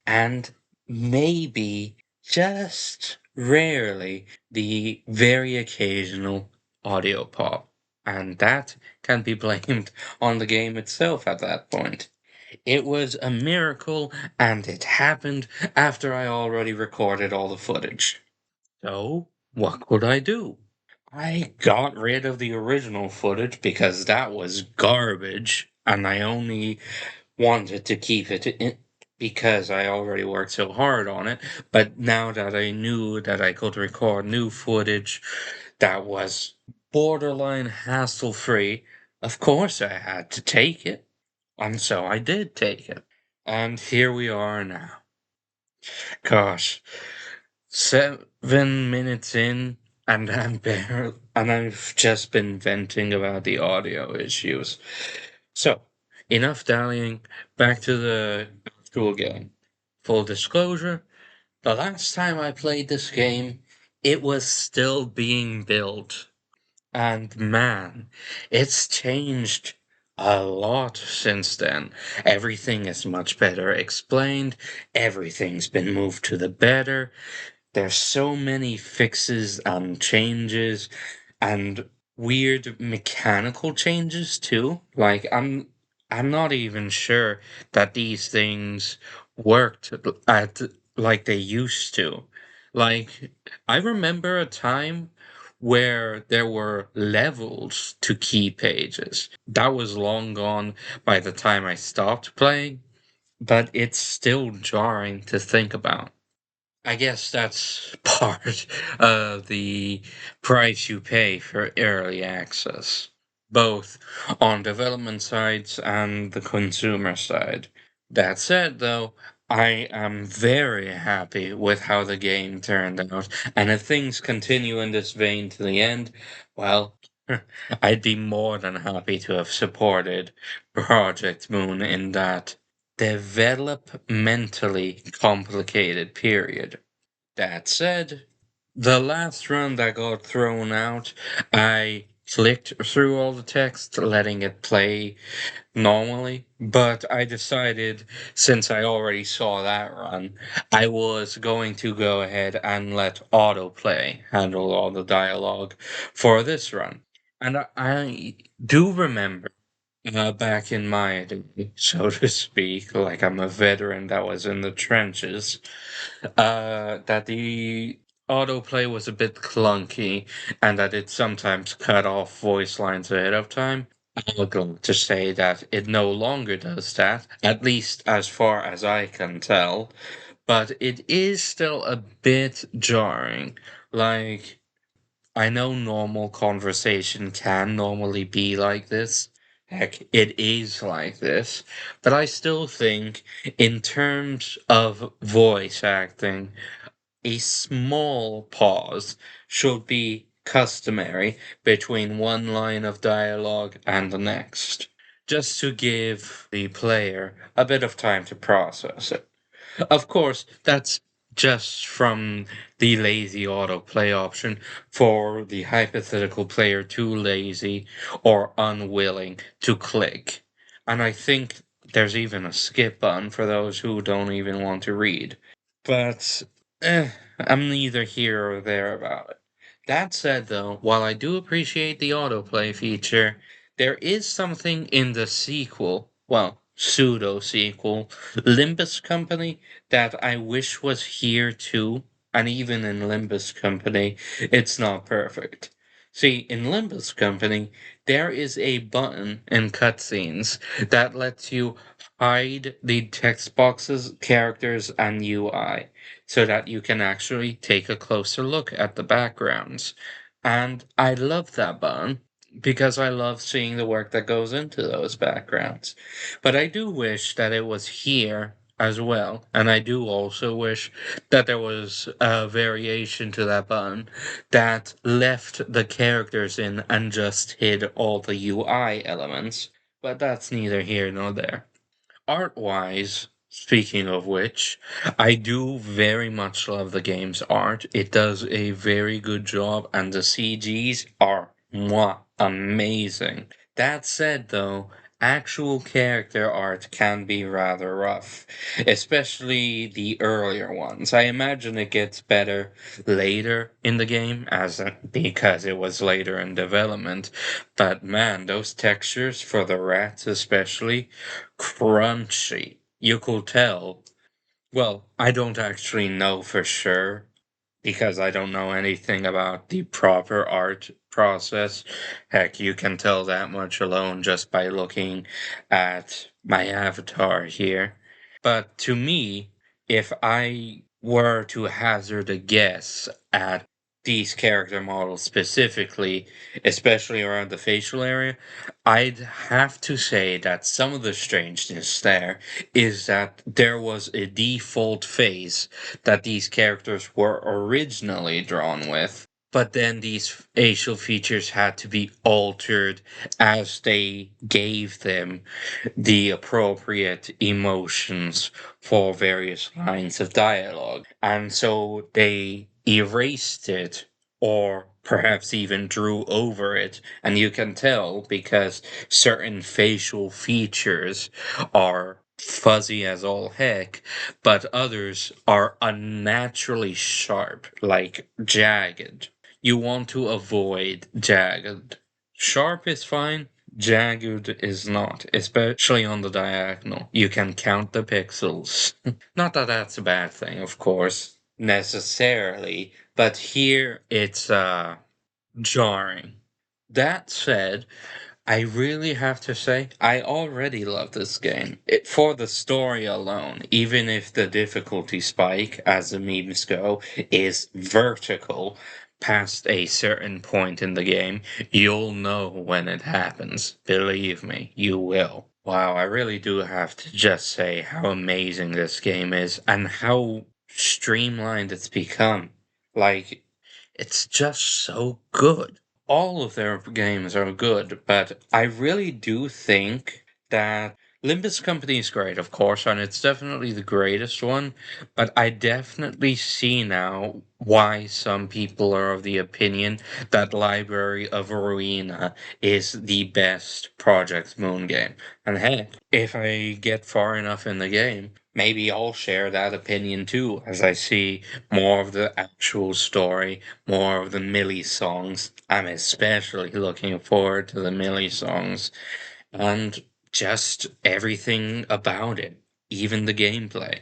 and maybe just rarely the very occasional audio pop. And that can be blamed on the game itself at that point. It was a miracle, and it happened after I already recorded all the footage. So, what could I do? I got rid of the original footage because that was garbage, and I only wanted to keep it in because I already worked so hard on it. But now that I knew that I could record new footage that was borderline hassle free, of course I had to take it. And so I did take it. And here we are now. Gosh, 7 minutes in, and I've just been venting about the audio issues. So, enough dallying. Back to the actual game. Full disclosure: the last time I played this game, it was still being built. And man, it's changed a lot since then. Everything is much better explained, everything's been moved to the better. There's so many fixes and changes and weird mechanical changes too. Like I'm not even sure that these things worked at like they used to. Like I remember a time where there were levels to key pages. That was long gone by the time I stopped playing, but it's still jarring to think about. I guess that's part of the price you pay for early access, both on development sides and the consumer side. That said, though, I am very happy with how the game turned out, and if things continue in this vein to the end, well, I'd be more than happy to have supported Project Moon in that developmentally complicated period. That said, the last run that got thrown out, I clicked through all the text, letting it play normally, but I decided, since I already saw that run, I was going to go ahead and let autoplay handle all the dialogue for this run. And I do remember back in my day, so to speak, like I'm a veteran that was in the trenches, that the autoplay was a bit clunky and that it sometimes cut off voice lines ahead of time. I'm going to say that it no longer does that, at least as far as I can tell, but it is still a bit jarring. Like, I know normal conversation can normally be like this. Heck, it is like this. But I still think, in terms of voice acting, a small pause should be customary between one line of dialogue and the next, just to give the player a bit of time to process it. Of course, that's just from the lazy autoplay option for the hypothetical player too lazy or unwilling to click. And I think there's even a skip button for those who don't even want to read. But I'm neither here or there about it. That said, though, while I do appreciate the autoplay feature, there is something in the sequel, well, pseudo sequel, Limbus Company, that I wish was here too. And even in Limbus Company, it's not perfect. See, in Limbus Company, there is a button in cutscenes that lets you hide the text boxes, characters, and UI so that you can actually take a closer look at the backgrounds. And I love that button because I love seeing the work that goes into those backgrounds. But I do wish that it was here as well. And I do also wish that there was a variation to that button that left the characters in and just hid all the UI elements. But that's neither here nor there. Art wise, speaking of which, I do very much love the game's art. It does a very good job, and the CGs are amazing. That said, though, actual character art can be rather rough, especially the earlier ones. I imagine it gets better later in the game, because it was later in development. But man, those textures for the rats, especially, crunchy. You could tell. Well, I don't actually know for sure because I don't know anything about the proper art process. Heck, you can tell that much alone just by looking at my avatar here. But to me, if I were to hazard a guess at these character models specifically, especially around the facial area, I'd have to say that some of the strangeness there is that there was a default face that these characters were originally drawn with, but then these facial features had to be altered as they gave them the appropriate emotions for various lines of dialogue. And so they erased it or perhaps even drew over it. And you can tell because certain facial features are fuzzy as all heck, but others are unnaturally sharp, like jagged. You want to avoid jagged. Sharp is fine, jagged is not, especially on the diagonal. You can count the pixels. Not that that's a bad thing, of course, necessarily, but here it's jarring. That said, I really have to say, I already love this game. For the story alone, even if the difficulty spike, as the memes go, is vertical past a certain point in the game, you'll know when it happens. Believe me, you will. Wow, I really do have to just say how amazing this game is and how streamlined it's become. Like, it's just so good. All of their games are good, but I really do think that Limbus Company is great, of course, and it's definitely the greatest one, but I definitely see now why some people are of the opinion that Library of Ruina is the best Project Moon game. And heck, if I get far enough in the game, maybe I'll share that opinion too, as I see more of the actual story, more of the Millie songs. I'm especially looking forward to the Millie songs and just everything about it, even the gameplay.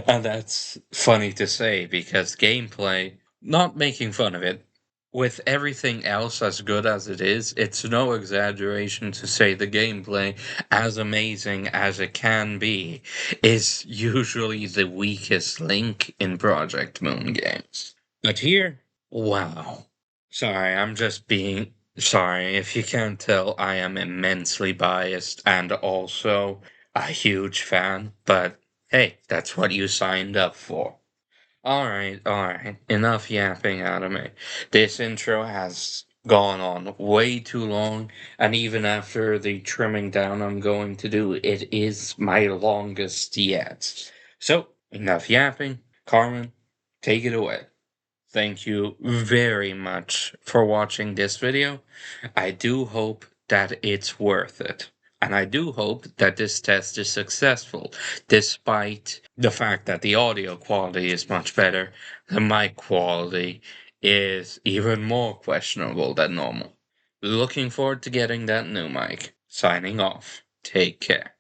And that's funny to say because gameplay, not making fun of it, with everything else as good as it is, it's no exaggeration to say the gameplay, as amazing as it can be, is usually the weakest link in Project Moon games. But here, wow. Sorry, I'm just being. Sorry, if you can't tell, I am immensely biased and also a huge fan, but hey, that's what you signed up for. Alright, enough yapping out of me. This intro has gone on way too long, and even after the trimming down I'm going to do, it is my longest yet. So, enough yapping. Carmen, take it away. Thank you very much for watching this video. I do hope that it's worth it. And I do hope that this test is successful, despite the fact that the audio quality is much better. The mic quality is even more questionable than normal. Looking forward to getting that new mic. Signing off. Take care.